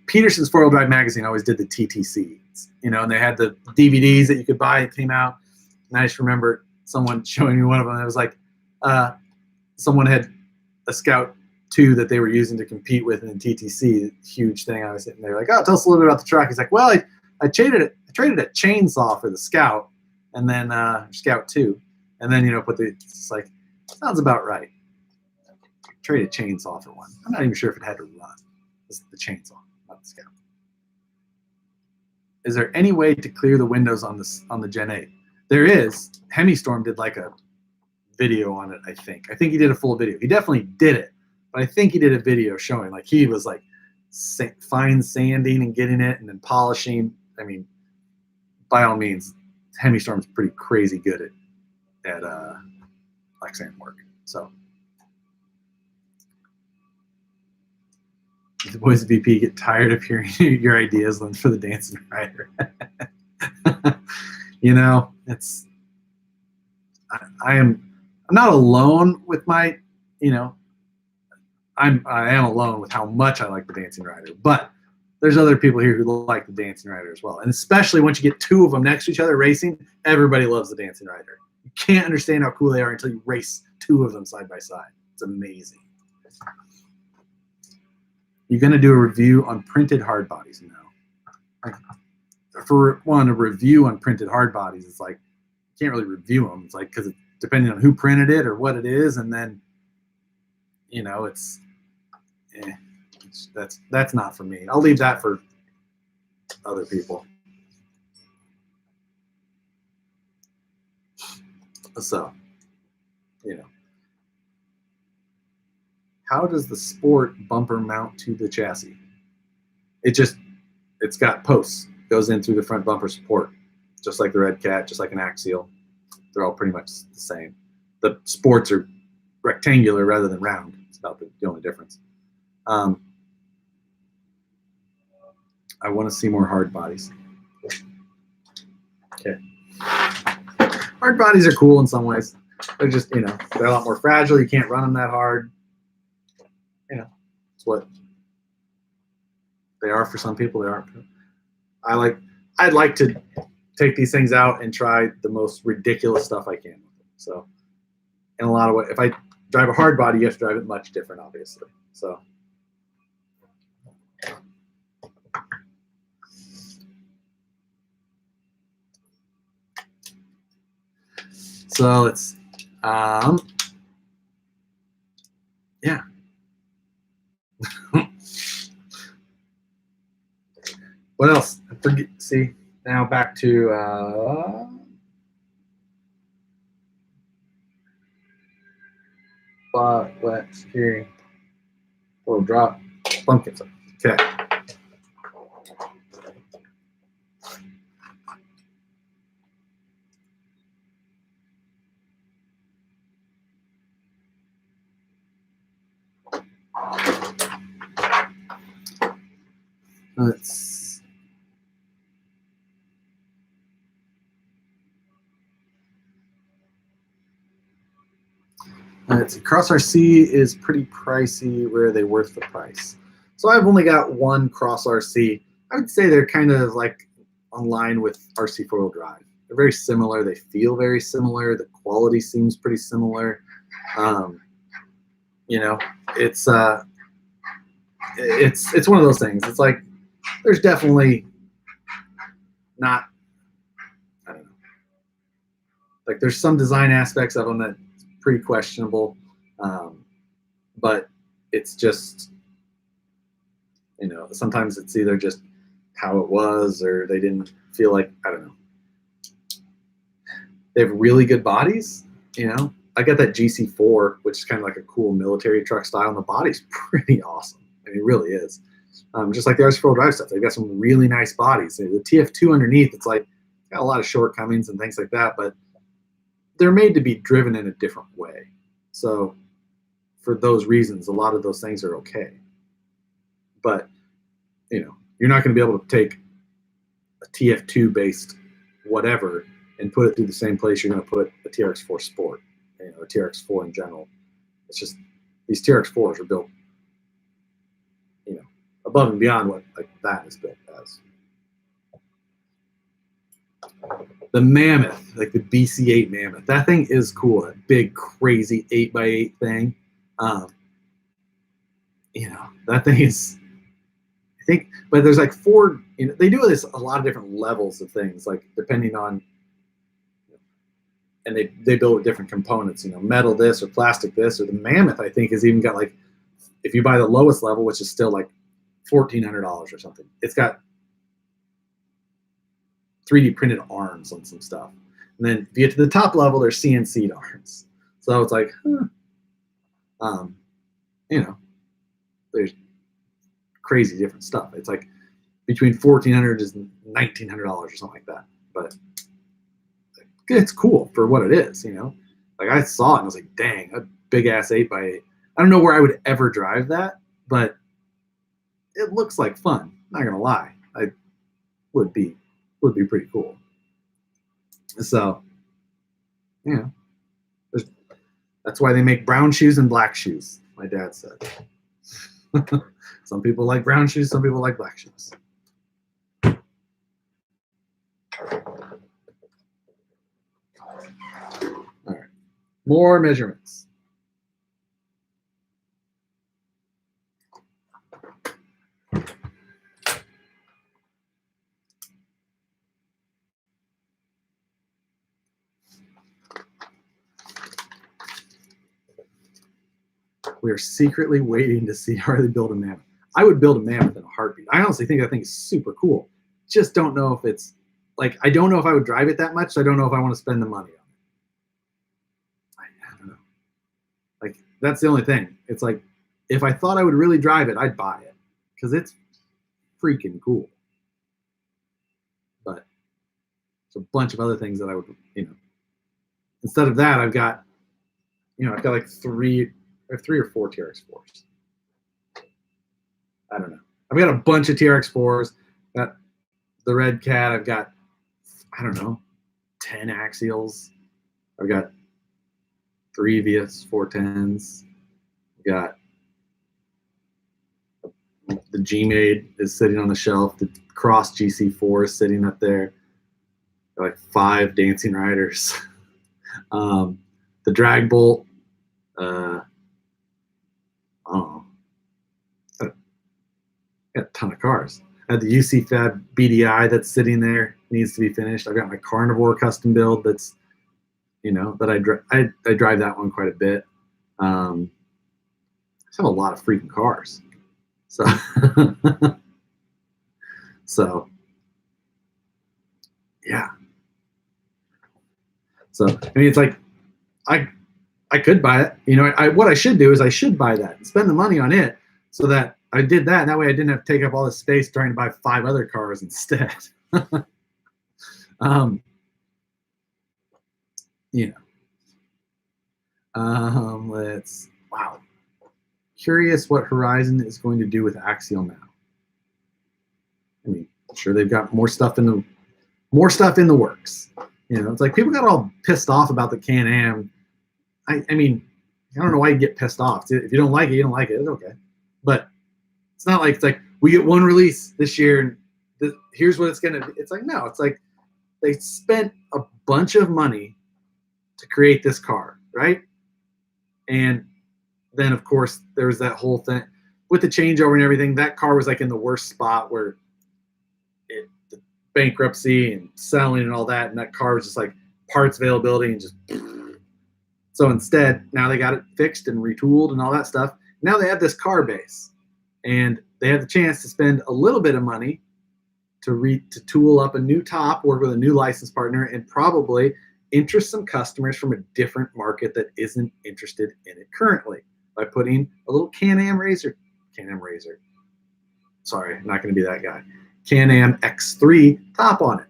Peterson's 4-wheel drive magazine always did the TTCs, and they had the DVDs that you could buy. It came out, and I just remember someone showing me one of them. It was like, someone had a Scout 2 that they were using to compete with in TTC, huge thing. I was sitting there like, oh, tell us a little bit about the truck. He's like, well, I traded a chainsaw for the Scout, and then Scout 2, and then it's like, sounds about right. Trade a chainsaw for one. I'm not even sure if it had to run. It's the chainsaw, not the Scout. Is there any way to clear the windows on the Gen 8? There is. Hemistorm did like a video on it, I think. I think he did a full video. He definitely did it, but I think he did a video showing, like, he was like fine sanding and getting it and then polishing. I mean, by all means, Hemistorm's pretty crazy good at like sand work. So the boys at VP get tired of hearing your ideas for the Dancing Rider. It's I'm not alone with my, I am alone with how much I like the Dancing Rider, but there's other people here who like the Dancing Rider as well. And especially once you get two of them next to each other racing, everybody loves the Dancing Rider. You can't understand how cool they are until you race two of them side by side. It's amazing. you going to do a review on printed hard bodies? No. Like, for one, a review on printed hard bodies, it's like, you can't really review them. It's like, because depending on who printed it or what it is, and then, you know, that's not for me. I'll leave that for other people. So, you know, how does the Sport bumper mount to the chassis? It's got posts, goes in through the front bumper support, just like the Red Cat, just like an axial. They're all pretty much the same. The Sports are rectangular rather than round. It's about the only difference. I want to see more hard bodies. Okay. Hard bodies are cool in some ways. They're just, you know, they're a lot more fragile. You can't run them that hard. You know, it's what they are for some people. They aren't. I'd like to take these things out and try the most ridiculous stuff I can. So, in a lot of ways, if I drive a hard body, you have to drive it much different, obviously. So. So it's, yeah. What else? See, now back to wet steering, or drop pumpkins. Okay. Let's see. Cross RC is pretty pricey. Where are they worth the price? So I've only got one Cross RC. I would say they're kind of like on line with RC four-wheel drive. They're very similar. They feel very similar. The quality seems pretty similar. You know, it's one of those things. It's like there's definitely not, I don't know, like there's some design aspects of them that's pretty questionable, but it's just, you know, sometimes it's either just how it was or they didn't feel like, I don't know. They have really good bodies, you know. I got that GC4, which is kind of like a cool military truck style, and the body's pretty awesome. I mean, it really is. Just like the RC4 drive stuff, they've got some really nice bodies. The TF2 underneath, it's like got a lot of shortcomings and things like that, but they're made to be driven in a different way. So for those reasons, a lot of those things are okay. But, you know, you're not going to be able to take a TF2 based whatever and put it through the same place you're going to put a TRX4 Sport, you know, a TRX4 in general. It's just these TRX4s are built, you know, above and beyond what like that is built as. The Mammoth, like the BC8 Mammoth, that thing is cool. That big, crazy 8x8 thing. You know, that thing is, I think, but there's like four, you know, they do this a lot of different levels of things, like depending on, and they build with different components, you know, metal this or plastic this, or the Mammoth, I think, has even got like, if you buy the lowest level, which is still like $1,400 or something, it's got 3D printed arms on some stuff. And then if you get to the top level, there's CNC'd arms. So it's like, you know, there's crazy different stuff. It's like between $1,400 and $1,900 or something like that. But it's cool for what it is, you know. Like I saw it and I was like, dang, a big ass 8x8. I don't know where I would ever drive that, but it looks like fun. Not gonna lie, I would be pretty cool. So, you know, that's why they make brown shoes and black shoes. My dad said. Some people like brown shoes, some people like black shoes. All right, more measurements. We are secretly waiting to see Harley build a Mammoth. I would build a Mammoth in a heartbeat. I honestly think that thing is super cool. Just don't know if it's like, I don't know if I would drive it that much. So I don't know if I want to spend the money on it. I don't know. Like, that's the only thing. It's like, if I thought I would really drive it, I'd buy it because it's freaking cool. But there's a bunch of other things that I would, instead of that, I've got like three or four TRX4s. I don't know. I've got a bunch of TRX4s. Got the Red Cat. I've got, I don't know, 10 axials. I've got 3 VS 410s. I've got the G-Made is sitting on the shelf. The Cross GC4 is sitting up there. Like 5 Dancing Riders. The Drag Bolt. I don't know. Got a ton of cars. I had the UC Fab BDI that's sitting there, needs to be finished. I've got my Carnivore custom build that's, that I drive that one quite a bit. I just have a lot of freaking cars. So, so yeah. So, I mean, it's like, I could buy it. What I should do is I should buy that and spend the money on it so that I did that. And that way I didn't have to take up all this space trying to buy 5 other cars instead. Wow. Curious what Horizon is going to do with Axial now. I mean, sure, they've got more stuff in the works. It's like people got all pissed off about the Can-Am. I mean, I don't know why you get pissed off. If you don't like it, you don't like it. It's okay. But it's not like, it's like we get one release this year and here's what it's going to be. It's like, no, it's like they spent a bunch of money to create this car, right? And then, of course, there was that whole thing with the changeover and everything. That car was like in the worst spot where the bankruptcy and selling and all that. And that car was just like parts availability and just. So instead, now they got it fixed and retooled and all that stuff. Now they have this car base, and they have the chance to spend a little bit of money to tool up a new top, work with a new license partner, and probably interest some customers from a different market that isn't interested in it currently by putting a little Can-Am Razor. Sorry, I'm not going to be that guy. Can-Am X3 top on it.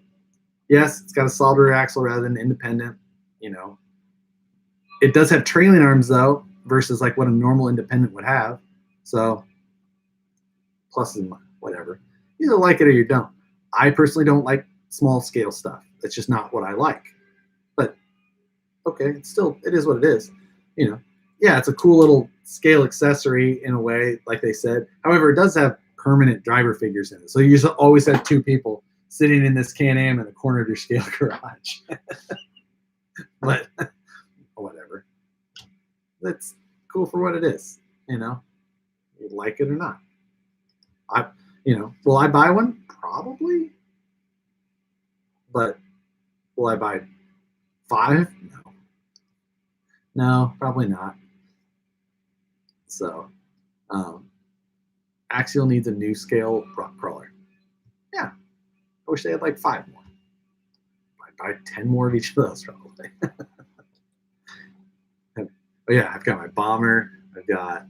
Yes, it's got a solid rear axle rather than independent, It does have trailing arms, though, versus like what a normal independent would have. So, plus and whatever. You either like it or you don't. I personally don't like small scale stuff. That's just not what I like. But, okay, it is what it is. Yeah, it's a cool little scale accessory in a way, like they said. However, it does have permanent driver figures in it. So you always have 2 people sitting in this Can-Am in the corner of your scale garage. But whatever. That's cool for what it is. You like it or not. Will I buy one? Probably. But will I buy 5? No, probably not. So, Axial needs a new scale rock crawler. Yeah, I wish they had like 5 more. I'd buy 10 more of each of those probably. But yeah, I've got my Bomber. I have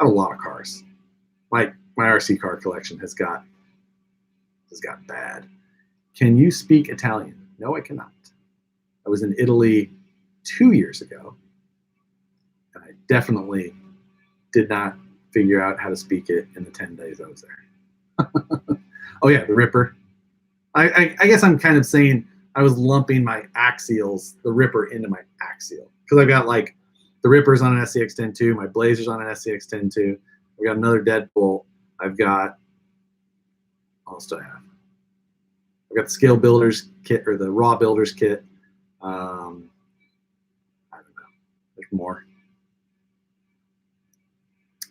a lot of cars. My RC car collection has got bad. Can you speak Italian? No, I cannot. I was in Italy 2 years ago, and I definitely did not figure out how to speak it in the 10 days I was there. Oh yeah, the Ripper. I guess I'm kind of saying I was lumping my axials, the Ripper, into my axial. Because I've got like the Rippers on an SCX-10.2, my Blazers on an SCX-10.2. We got another Deadbolt. I've got, what else do I have? I've got the Scale Builders kit, or the Raw Builders kit. I don't know. There's more.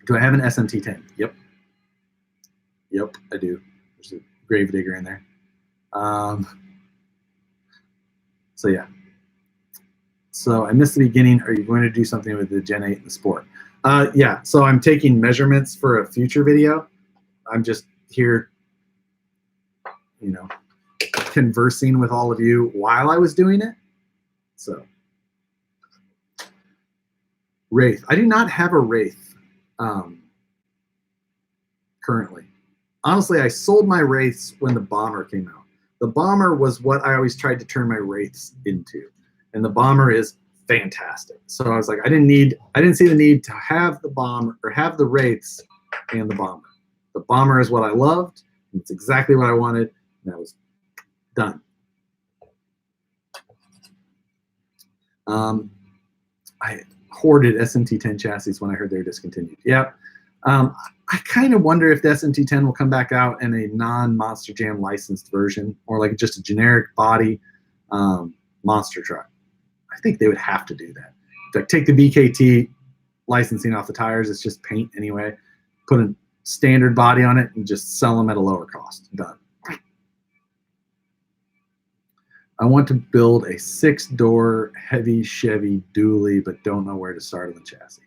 Do I have an SMT-10? Yep. Yep, I do. There's a Gravedigger in there. So yeah. So I missed the beginning. Are you going to do something with the Gen 8 and the Sport? Yeah, so I'm taking measurements for a future video. I'm just here, you know, conversing with all of you while I was doing it. So, Wraith. I do not have a Wraith currently. Honestly, I sold my Wraiths when the Bomber came out. The Bomber was what I always tried to turn my Wraiths into. And the Bomber is fantastic. So I was like, I didn't see the need to have the Bomber or have the Wraiths and the Bomber. The Bomber is what I loved. And it's exactly what I wanted. And that was done. I hoarded SMT10 chassis when I heard they were discontinued. Yep. I kind of wonder if the SMT10 will come back out in a non-Monster Jam licensed version, or like just a generic body monster truck. I think they would have to do that. Like, take the BKT licensing off the tires. It's just paint anyway. Put a standard body on it and just sell them at a lower cost. Done. I want to build a 6-door heavy Chevy dually, but don't know where to start on the chassis.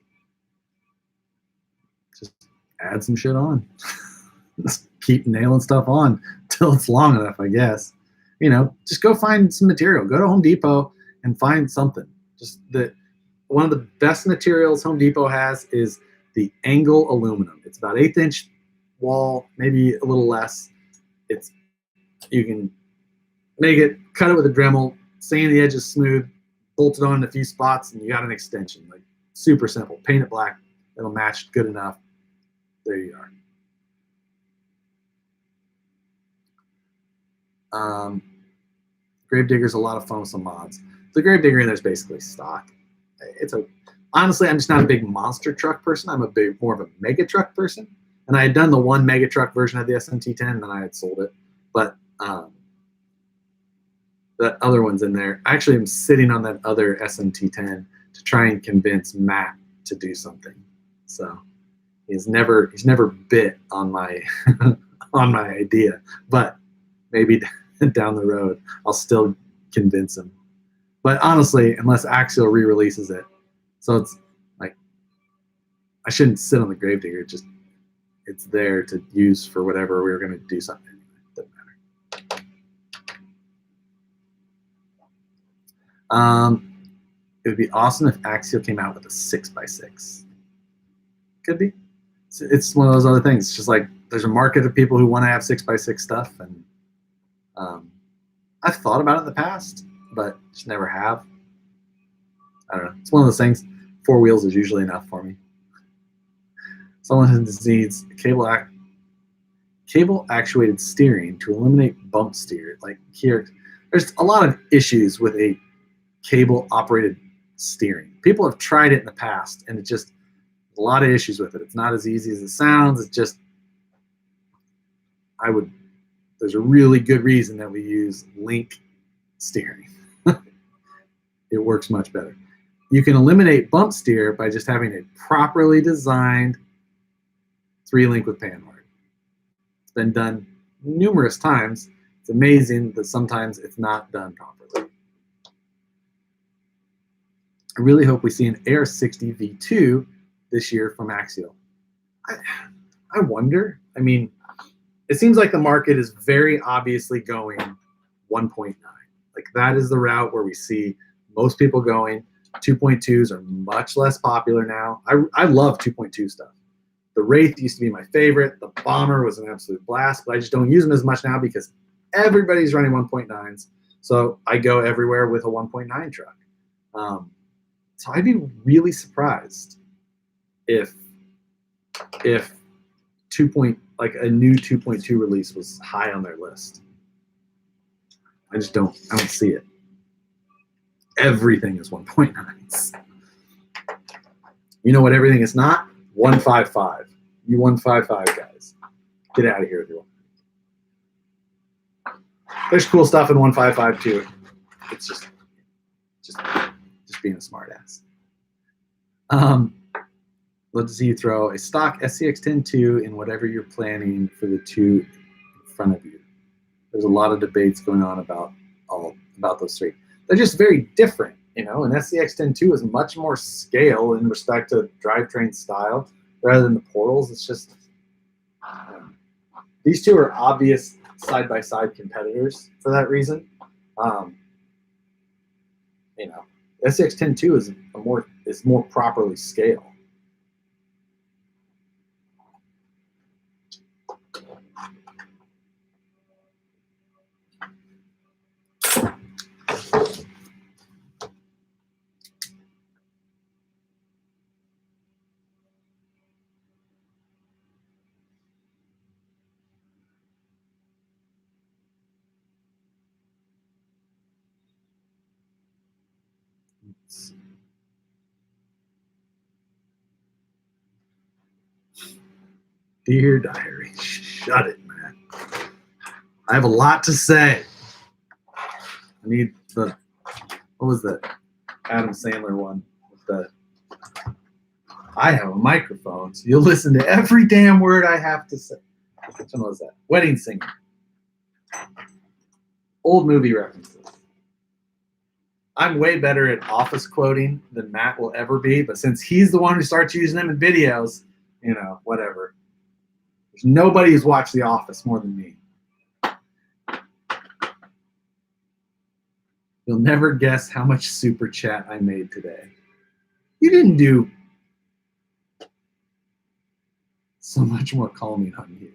Just add some shit on. Just keep nailing stuff on till it's long enough, I guess. You know, just go find some material. Go to Home Depot and find something. Just one of the best materials Home Depot has is the angle aluminum. It's about 1/8 inch wall, maybe a little less. You can make it, cut it with a Dremel, sand the edges smooth, bolt it on in a few spots, and you got an extension. Like, super simple. Paint it black. It'll match good enough. There you are. Gravedigger's a lot of fun with some mods. The Gravedigger in there is basically stock. Honestly, I'm just not a big monster truck person. I'm more of a mega truck person. And I had done the one mega truck version of the SMT10, and then I had sold it. But that other one's in there. Actually, I'm sitting on that other SMT10 to try and convince Matt to do something. So he's never bit on my on my idea, but maybe down the road I'll still convince him. But honestly, unless Axial re-releases it, so it's like, I shouldn't sit on the Gravedigger. It's there to use for whatever we were going to do something. Doesn't matter. It would be awesome if Axial came out with a 6x6. Could be. It's one of those other things. It's just like, there's a market of people who want to have 6x6 stuff, and I've thought about it in the past, but just never have. I don't know. It's one of those things. 4 wheels is usually enough for me. Someone who needs cable actuated steering to eliminate bump steer. Like, here, there's a lot of issues with a cable operated steering. People have tried it in the past, and it just, a lot of issues with it. It's not as easy as it sounds. It's just, there's a really good reason that we use link steering. It works much better. You can eliminate bump steer by just having a properly designed 3-link with panhard. It's been done numerous times. It's amazing that sometimes it's not done properly. I really hope we see an AR60 V2 this year from Axial. I wonder. I mean, it seems like the market is very obviously going 1.9. Like, that is the route where we see most people going. 2.2s are much less popular now. I love 2.2 stuff. The Wraith used to be my favorite. The Bomber was an absolute blast, but I just don't use them as much now because everybody's running 1.9s. So I go everywhere with a 1.9 truck. So I'd be really surprised if like a new 2.2 release was high on their list. I don't see it. Everything is 1.9s. You know what everything is not? 155. You 155 guys. Get out of here if you want. There's cool stuff in 155 too. It's just being a smart ass. Let's see you throw a stock SCX-10-2 in whatever you're planning for the two in front of you. There's a lot of debates going on about those three. They're just very different. you know, an SCX-10 II is much more scale in respect to drivetrain style rather than the Portals. It's just these two are obvious side-by-side competitors for that reason. You know, SCX-10 II is more properly scaled. Dear Diary, shut it, man. I have a lot to say. I need the, what was that Adam Sandler one? With the, I have a microphone, so you'll listen to every damn word I have to say. Which one was that? Wedding Singer. Old movie references. I'm way better at office quoting than Matt will ever be, but since he's the one who starts using them in videos, you know, whatever. There's nobody who's watched The Office more than me. You'll never guess how much super chat I made today. You didn't do so much more calming on you.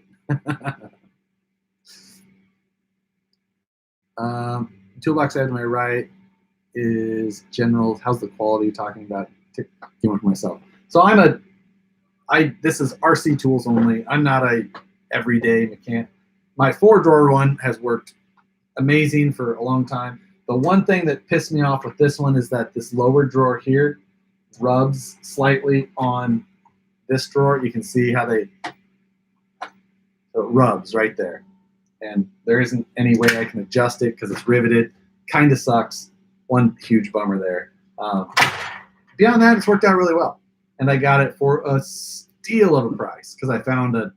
Toolbox I have to my right is general. How's the quality you're talking about? You want for myself. So this is RC tools only. I'm not a everyday mechanic. My 4-drawer one has worked amazing for a long time. The one thing that pissed me off with this one is that this lower drawer here rubs slightly on this drawer. You can see how so it rubs right there. And there isn't any way I can adjust it because it's riveted. Kind of sucks. One huge bummer there. Beyond that, it's worked out really well. And I got it for a steal of a price because I found a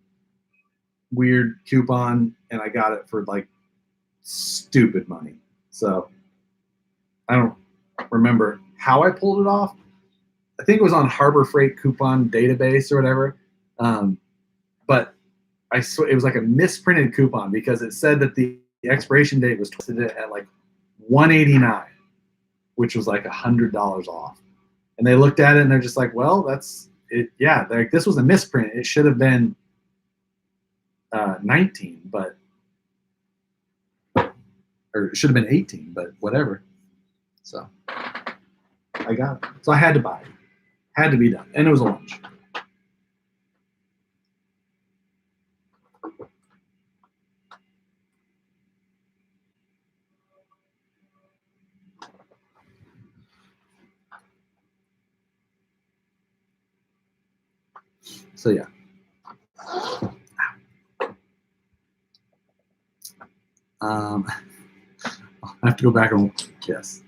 weird coupon and I got it for like stupid money. So I don't remember how I pulled it off. I think it was on Harbor Freight coupon database or whatever. But it was like a misprinted coupon because it said that the expiration date was twisted at like $189, which was like $100 off. And they looked at it and they're just like, well, that's it. Yeah, like this was a misprint. It should have been 19, but or it should have been 18, but whatever. So I got it. So I had to buy it. Had to be done, and it was a lunch. So yeah. I have to go back and yes.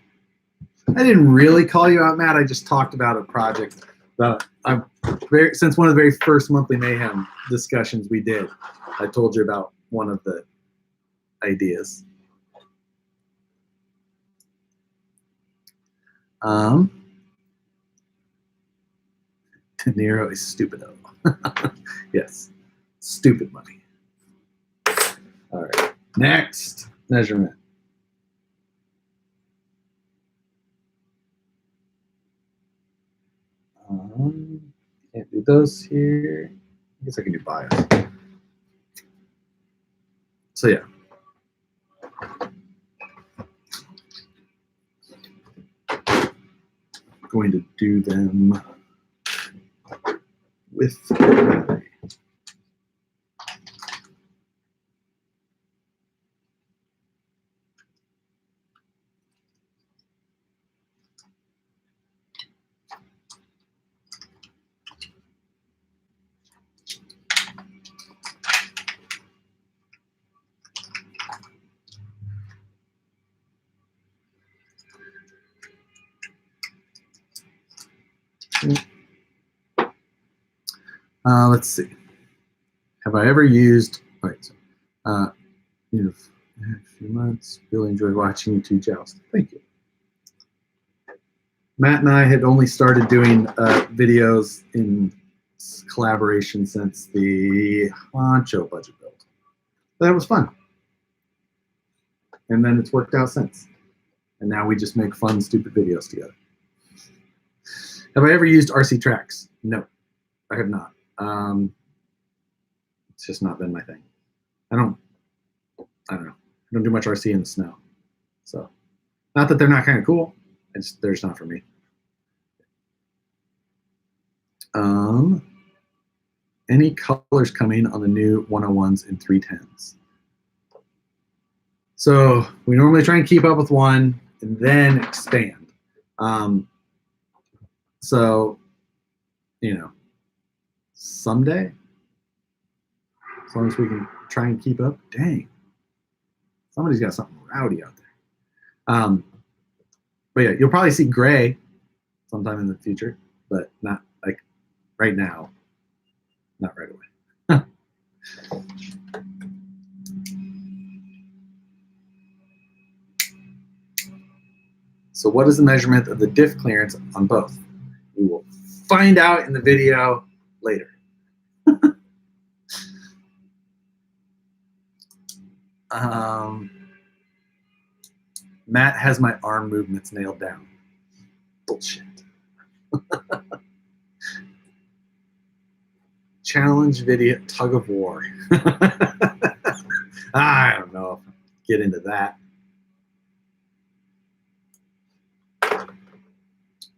I didn't really call you out, Matt. I just talked about a project that since one of the very first Monthly Mayhem discussions we did, I told you about one of the ideas. De Niro is stupido. Yes, stupid money. All right, next measurement. Can't do those here. I guess I can do bias. So yeah. I'm going to do them with battery. Let's see. Have I ever used? Wait. A few months. Really enjoyed watching you two joust. Thank you. Matt and I had only started doing videos in collaboration since the Honcho budget build. But that was fun. And then it's worked out since. And now we just make fun, stupid videos together. Have I ever used RC tracks? No, I have not. It's just not been my thing. I don't know. I don't do much RC in the snow. So, not that they're not kind of cool. They're just not for me. Any colors coming on the new 101s and 310s? So we normally try and keep up with one and then expand. So, you know, someday, as long as we can try and keep up, dang, somebody's got something rowdy out there. But yeah, you'll probably see gray sometime in the future, but not like right now, not right away. So what is the measurement of the diff clearance on both? We will find out in the video later. Matt has my arm movements nailed down. Bullshit. Challenge video, tug of war. I don't know if I'll get into that.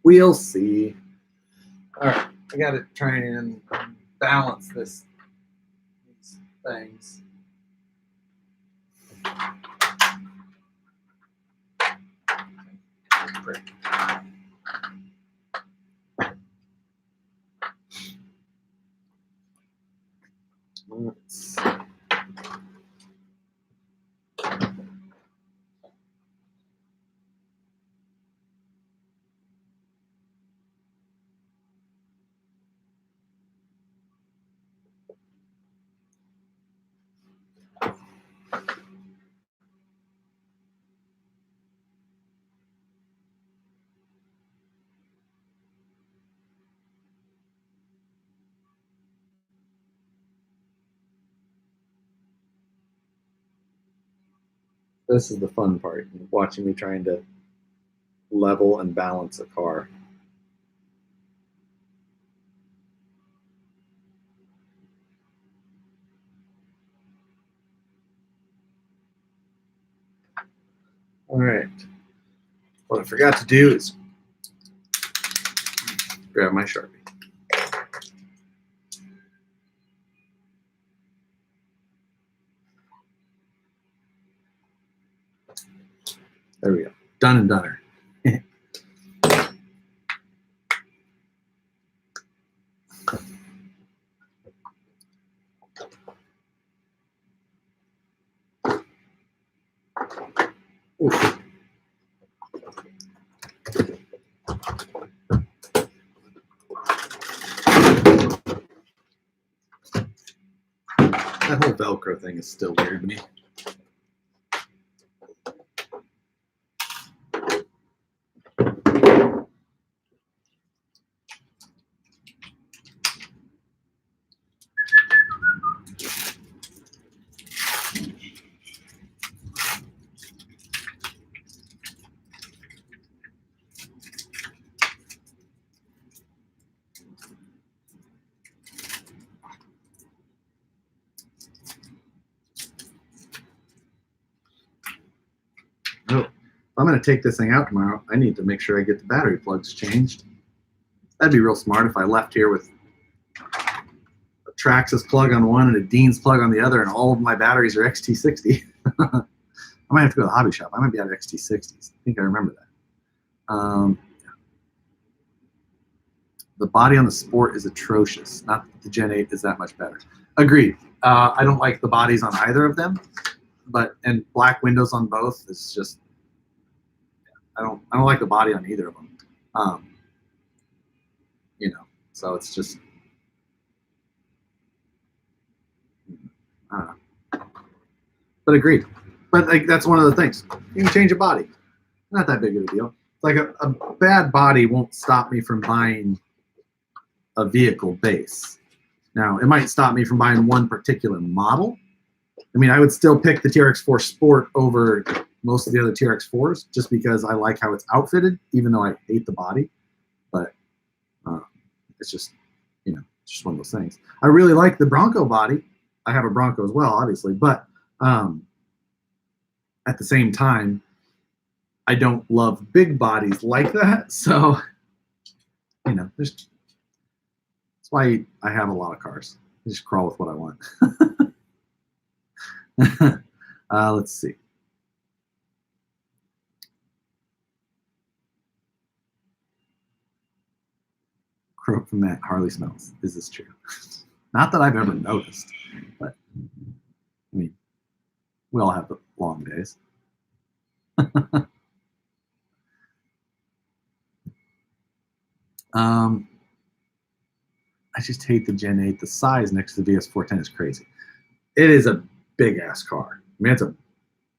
We'll see. All right, I got to try and balance these things. Let's This is the fun part, watching me trying to level and balance a car. All right. What I forgot to do is grab my Sharpie. There we go. Done and doneer. Oof. That whole Velcro thing is still weird to me. Oh, if I'm going to take this thing out tomorrow, I need to make sure I get the battery plugs changed. That'd be real smart if I left here with a Traxxas plug on one and a Dean's plug on the other, and all of my batteries are XT60. I might have to go to the hobby shop. I might be out of XT60s. I think I remember that. The body on the Sport is atrocious. Not that the Gen 8 is that much better. Agreed. I don't like the bodies on either of them, and black windows on both is just, I don't like the body on either of them. You know, so it's just, I don't know. But agreed. But like, that's one of the things. You can change a body. Not that big of a deal. like a bad body won't stop me from buying a vehicle base. Now, it might stop me from buying one particular model. I mean, I would still pick the TRX4 Sport over most of the other TRX4s just because I like how it's outfitted, even though I hate the body. But it's just, you know, just one of those things. I really like the Bronco body. I have a Bronco as well, obviously, but at the same time, I don't love big bodies like that. So, you know, that's why I have a lot of cars. I just crawl with what I want. Let's see. Croak from Matt, Harley smells. Is this true? Not that I've ever noticed, but I mean, we all have long days. I just hate the Gen 8. The size next to the VS410 is crazy. It is a big ass car. I mean,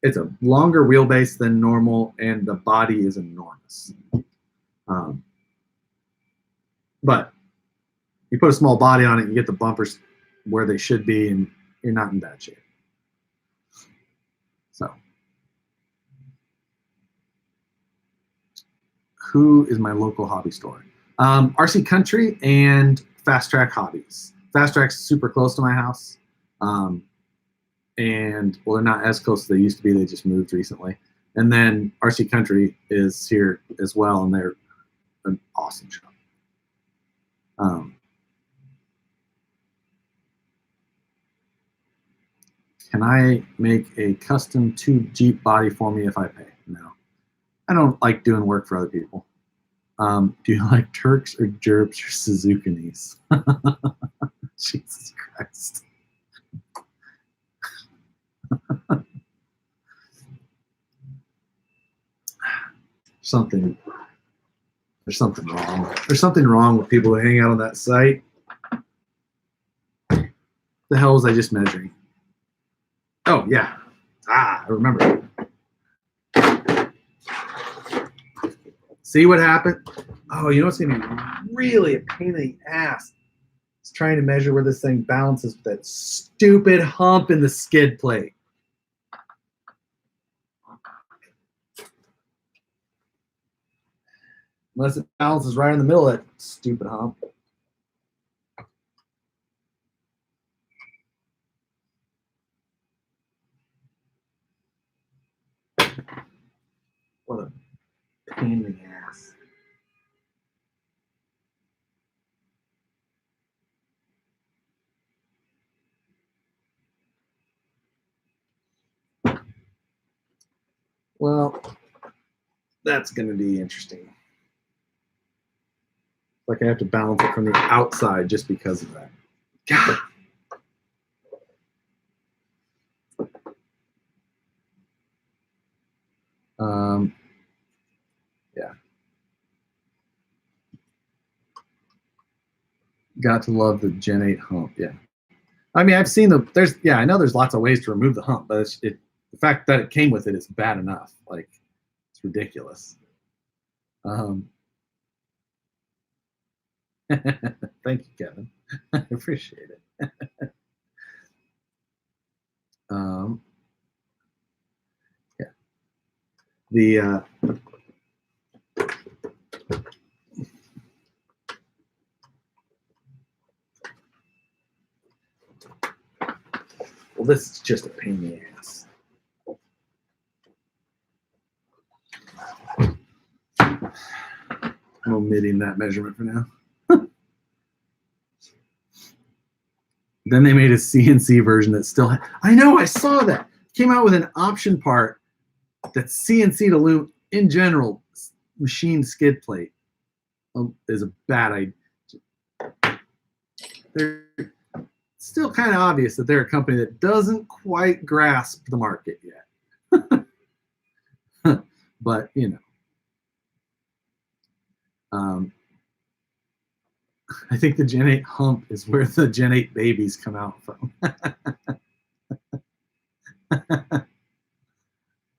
it's a longer wheelbase than normal, and the body is enormous. But you put a small body on it, you get the bumpers where they should be, and you're not in bad shape. So, who is my local hobby store? RC Country and Fast Track Hobbies. Fast Track's super close to my house. And well, they're not as close as they used to be. They just moved recently. And then RC Country is here as well, and they're an awesome shop. Can I make a custom tube Jeep body for me if I pay? No. I don't like doing work for other people. Do you like Turks or Jerps or Suzukinis? Jesus Christ. There's something wrong. There's something wrong with people that hang out on that site. The hell was I just measuring? Oh, yeah. I remember. See what happened? Oh, you know what's going to be really a pain in the ass? It's trying to measure where this thing balances with that stupid hump in the skid plate. Unless it balances right in the middle of that stupid hump. What a pain in the ass. Well, that's going to be interesting. Like I have to balance it from the outside just because of that. God. Yeah. Got to love the Gen 8 hump. Yeah. I mean, I've seen I know there's lots of ways to remove the hump, but the fact that it came with it is bad enough. Like, it's ridiculous. Thank you, Kevin. I appreciate it. Yeah. Well, this is just a pain in the ass. I'm omitting that measurement for now. Then they made a CNC version that still I know, I saw that. Came out with an option part that's CNC to loom in general. Machine skid plate is a bad idea. They're still kind of obvious that they're a company that doesn't quite grasp the market yet. But, you know. I think the Gen 8 hump is where the Gen 8 babies come out from.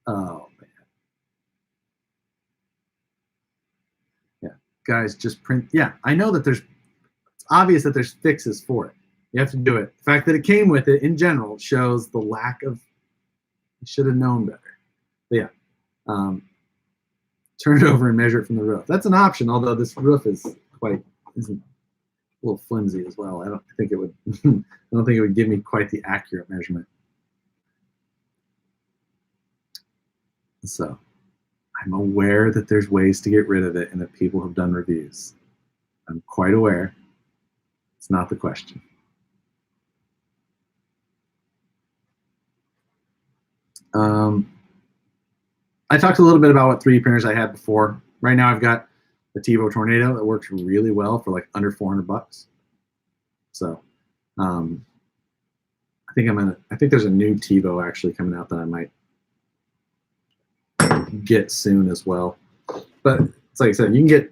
Oh, man. guys just print. Yeah, I know that it's obvious that there's fixes for it. You have to do it. The fact that it came with it in general shows the lack of, you should have known better. But yeah, turn it over and measure it from the roof. That's an option, although this roof is a little flimsy as well. I don't think it would I don't think it would give me quite the accurate measurement. So I'm aware that there's ways to get rid of it and that people have done reviews. I'm quite aware. It's not the question. I talked a little bit about what 3D printers I had before. Right now I've got the TiVo Tornado that works really well for like under 400 bucks. So I think there's a new TiVo actually coming out that I might get soon as well. But it's like I said, you can get,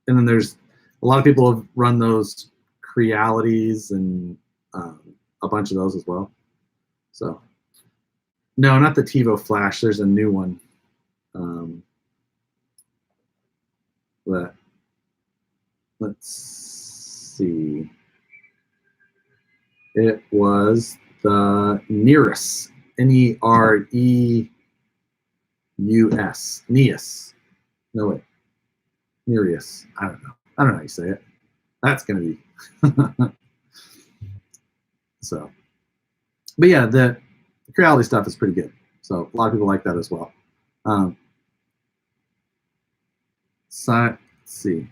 and then there's a lot of people have run those Crealities and a bunch of those as well. So no, not the TiVo Flash. There's a new one. But let's see. It was the Nereus. N-E-R-E-U-S. Neus. No way. Nereus. I don't know how you say it. That's gonna be. So, but yeah, the Creality stuff is pretty good. So a lot of people like that as well. So let's see.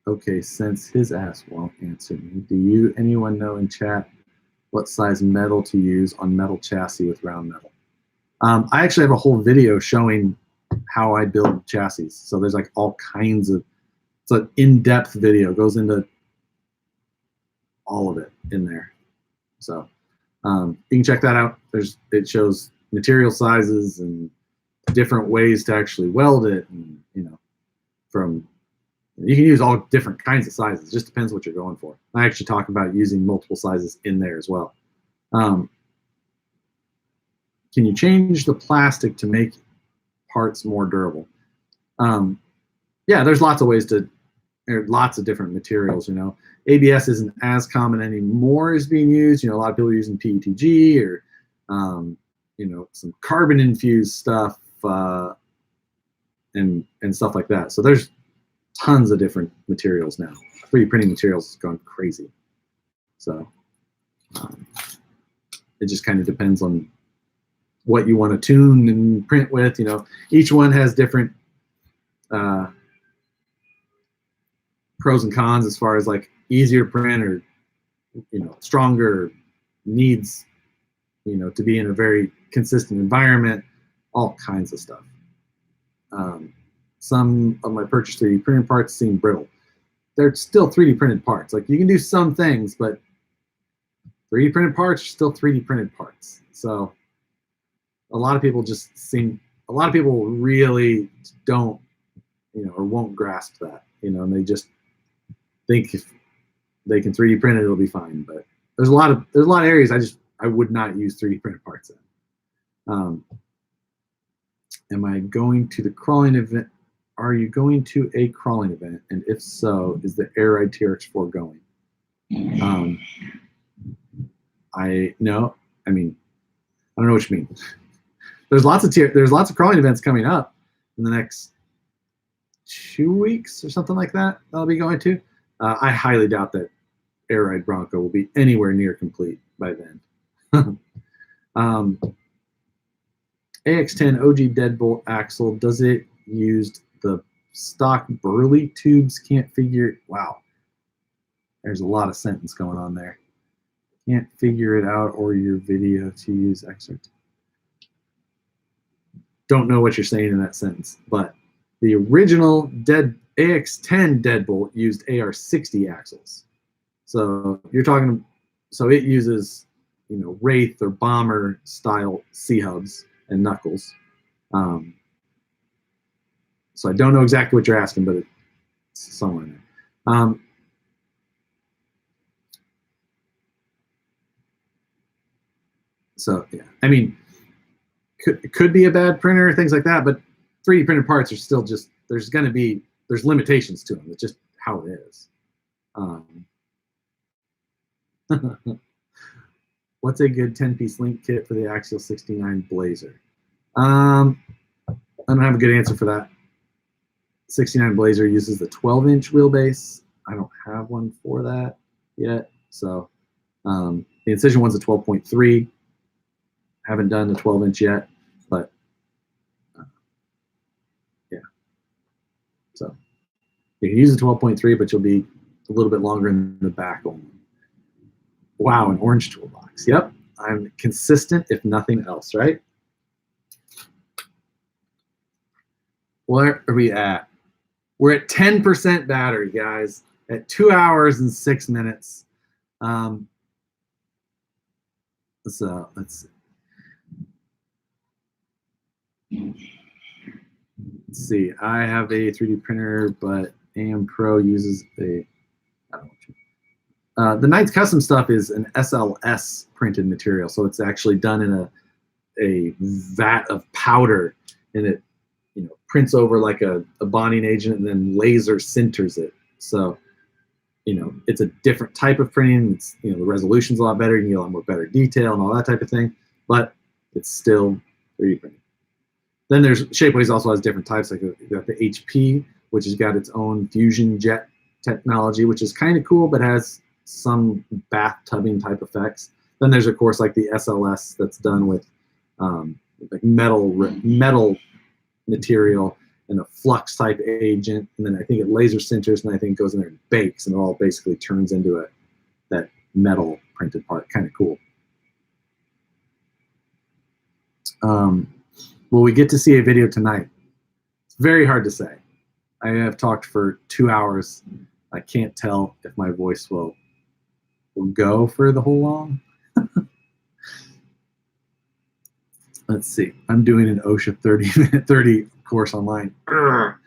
Okay, since his ass won't answer me, do anyone know in chat what size metal to use on metal chassis with round metal? I actually have a whole video showing how I build chassis. So there's like all kinds of, it's an in-depth video, goes into all of it in there. So you can check that out. It shows material sizes and different ways to actually weld it, and you can use all different kinds of sizes. It just depends what you're going for. I actually talk about using multiple sizes in there as well. Can you change the plastic to make parts more durable? Yeah, there's lots of ways to. There are lots of different materials. ABS isn't as common anymore as being used. A lot of people are using PETG or some carbon infused stuff and stuff like that. So there's tons of different materials now. 3D printing materials has gone crazy. So it just kind of depends on what you want to tune and print with. Each one has different pros and cons as far as like easier to print or stronger, needs to be in a very consistent environment, all kinds of stuff. Some of my purchased 3D printed parts seem brittle. They're still 3D printed parts. Like you can do some things, but 3D printed parts are still 3D printed parts. So a lot of people really don't, or won't grasp that, and they just think if they can 3D print it, it'll be fine. But there's a lot of areas I would not use 3D printed parts in. Am I going to the crawling event? Are you going to a crawling event? And if so, is the Air Ride TRX4 going? I don't know what you mean. There's lots of crawling events coming up in the next 2 weeks or something like that I'll be going to. I highly doubt that Air Ride Bronco will be anywhere near complete by then. AX10 OG deadbolt axle, does it use the stock Burley tubes? Can't figure, wow. There's a lot of sentence going on there. Can't figure it out, or your video to use excerpt. Don't know what you're saying in that sentence, but the original AX10 deadbolt used AR60 axles. So you're talking, so it uses, Wraith or Bomber style C-hubs and knuckles. So I don't know exactly what you're asking, but it's somewhere in there. So yeah, it could be a bad printer, things like that, but 3D printed parts are still just, there's limitations to them. It's just how it is. What's a good 10-piece link kit for the Axial 69 Blazer? I don't have a good answer for that. 69 Blazer uses the 12-inch wheelbase. I don't have one for that yet. So the Incision one's a 12.3. Haven't done the 12-inch yet, but yeah. So you can use a 12.3, but you'll be a little bit longer in the back only. Wow, an orange toolbox. Yep, I'm consistent if nothing else, right? Where are we at? We're at 10% battery, guys, at 2 hours and 6 minutes. So let's see. I have a 3D printer, but AM Pro uses a, I don't know. The Knights Custom stuff is an SLS printed material, so it's actually done in a vat of powder, and it prints over like a bonding agent and then laser sinters it. So it's a different type of printing. It's the resolution's a lot better. You can get a lot more better detail and all that type of thing, but it's still 3D printing. Then there's Shapeways also has different types. Like you got the HP, which has got its own fusion jet technology, which is kind of cool, but has some bathtubing type effects. Then there's of course like the SLS that's done with like metal material and a flux type agent, and then I think it laser sinters, and I think it goes in there and bakes, and it all basically turns into that metal printed part. Kind of cool. Will we get to see a video tonight? It's very hard to say. I have talked for 2 hours. I can't tell if my voice will go for the whole long. Let's see. I'm doing an OSHA 30 course online. Urgh.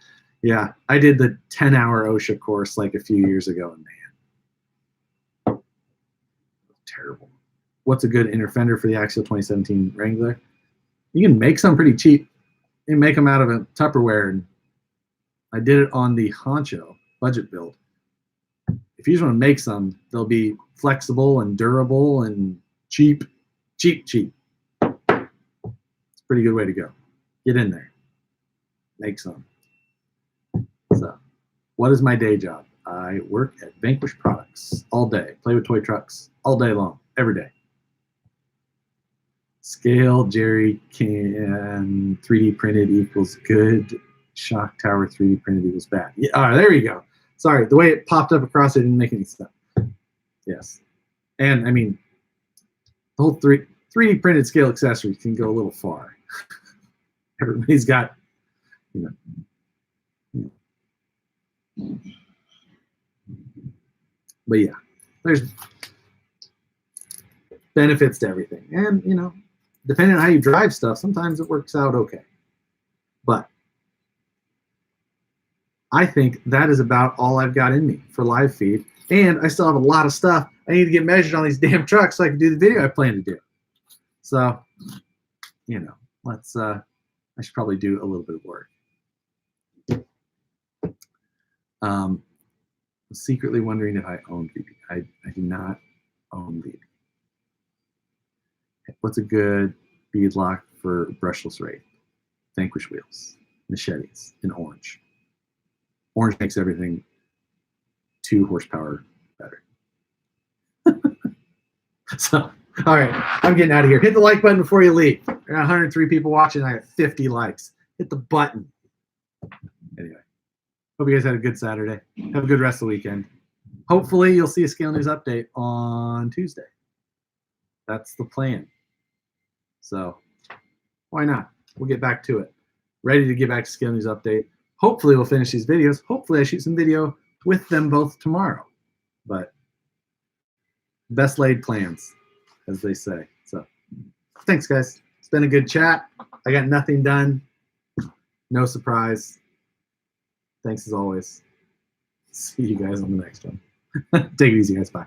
Yeah, I did the 10-hour OSHA course like a few years ago, and man, terrible. What's a good inner fender for the Axial 2017 Wrangler? You can make some pretty cheap. You can make them out of a Tupperware, and I did it on the Honcho budget build. If you just want to make some, they'll be flexible and durable and cheap. It's a pretty good way to go. Get in there. Make some. So, what is my day job? I work at Vanquish Products all day. Play with toy trucks all day long, every day. Scale, Jerry can 3D printed equals good. Shock tower 3D printed equals bad. Yeah, all right, there you go. Sorry, the way it popped up across it didn't make any sense. Yes. And I mean, the whole 3D printed scale accessories can go a little far. Everybody's got, but yeah, there's benefits to everything. And, depending on how you drive stuff, sometimes it works out okay. But I think that is about all I've got in me for live feed. And I still have a lot of stuff I need to get measured on these damn trucks so I can do the video I plan to do. So, let's, I should probably do a little bit of work. I'm secretly wondering if I own VP. I do not own VP. What's a good bead lock for brushless rate? Vanquish wheels, machetes, in orange. Orange makes everything 2 horsepower better. So, all right, I'm getting out of here. Hit the like button before you leave. There are 103 people watching. I got 50 likes. Hit the button. Anyway, hope you guys had a good Saturday. Have a good rest of the weekend. Hopefully, you'll see a Scale News update on Tuesday. That's the plan. So, why not? We'll get back to it. Ready to get back to Scale News update. Hopefully, we'll finish these videos. Hopefully, I shoot some video with them both tomorrow. But best laid plans, as they say. So, thanks, guys. It's been a good chat. I got nothing done. No surprise. Thanks as always. See you guys on the next one. Take it easy, guys. Bye.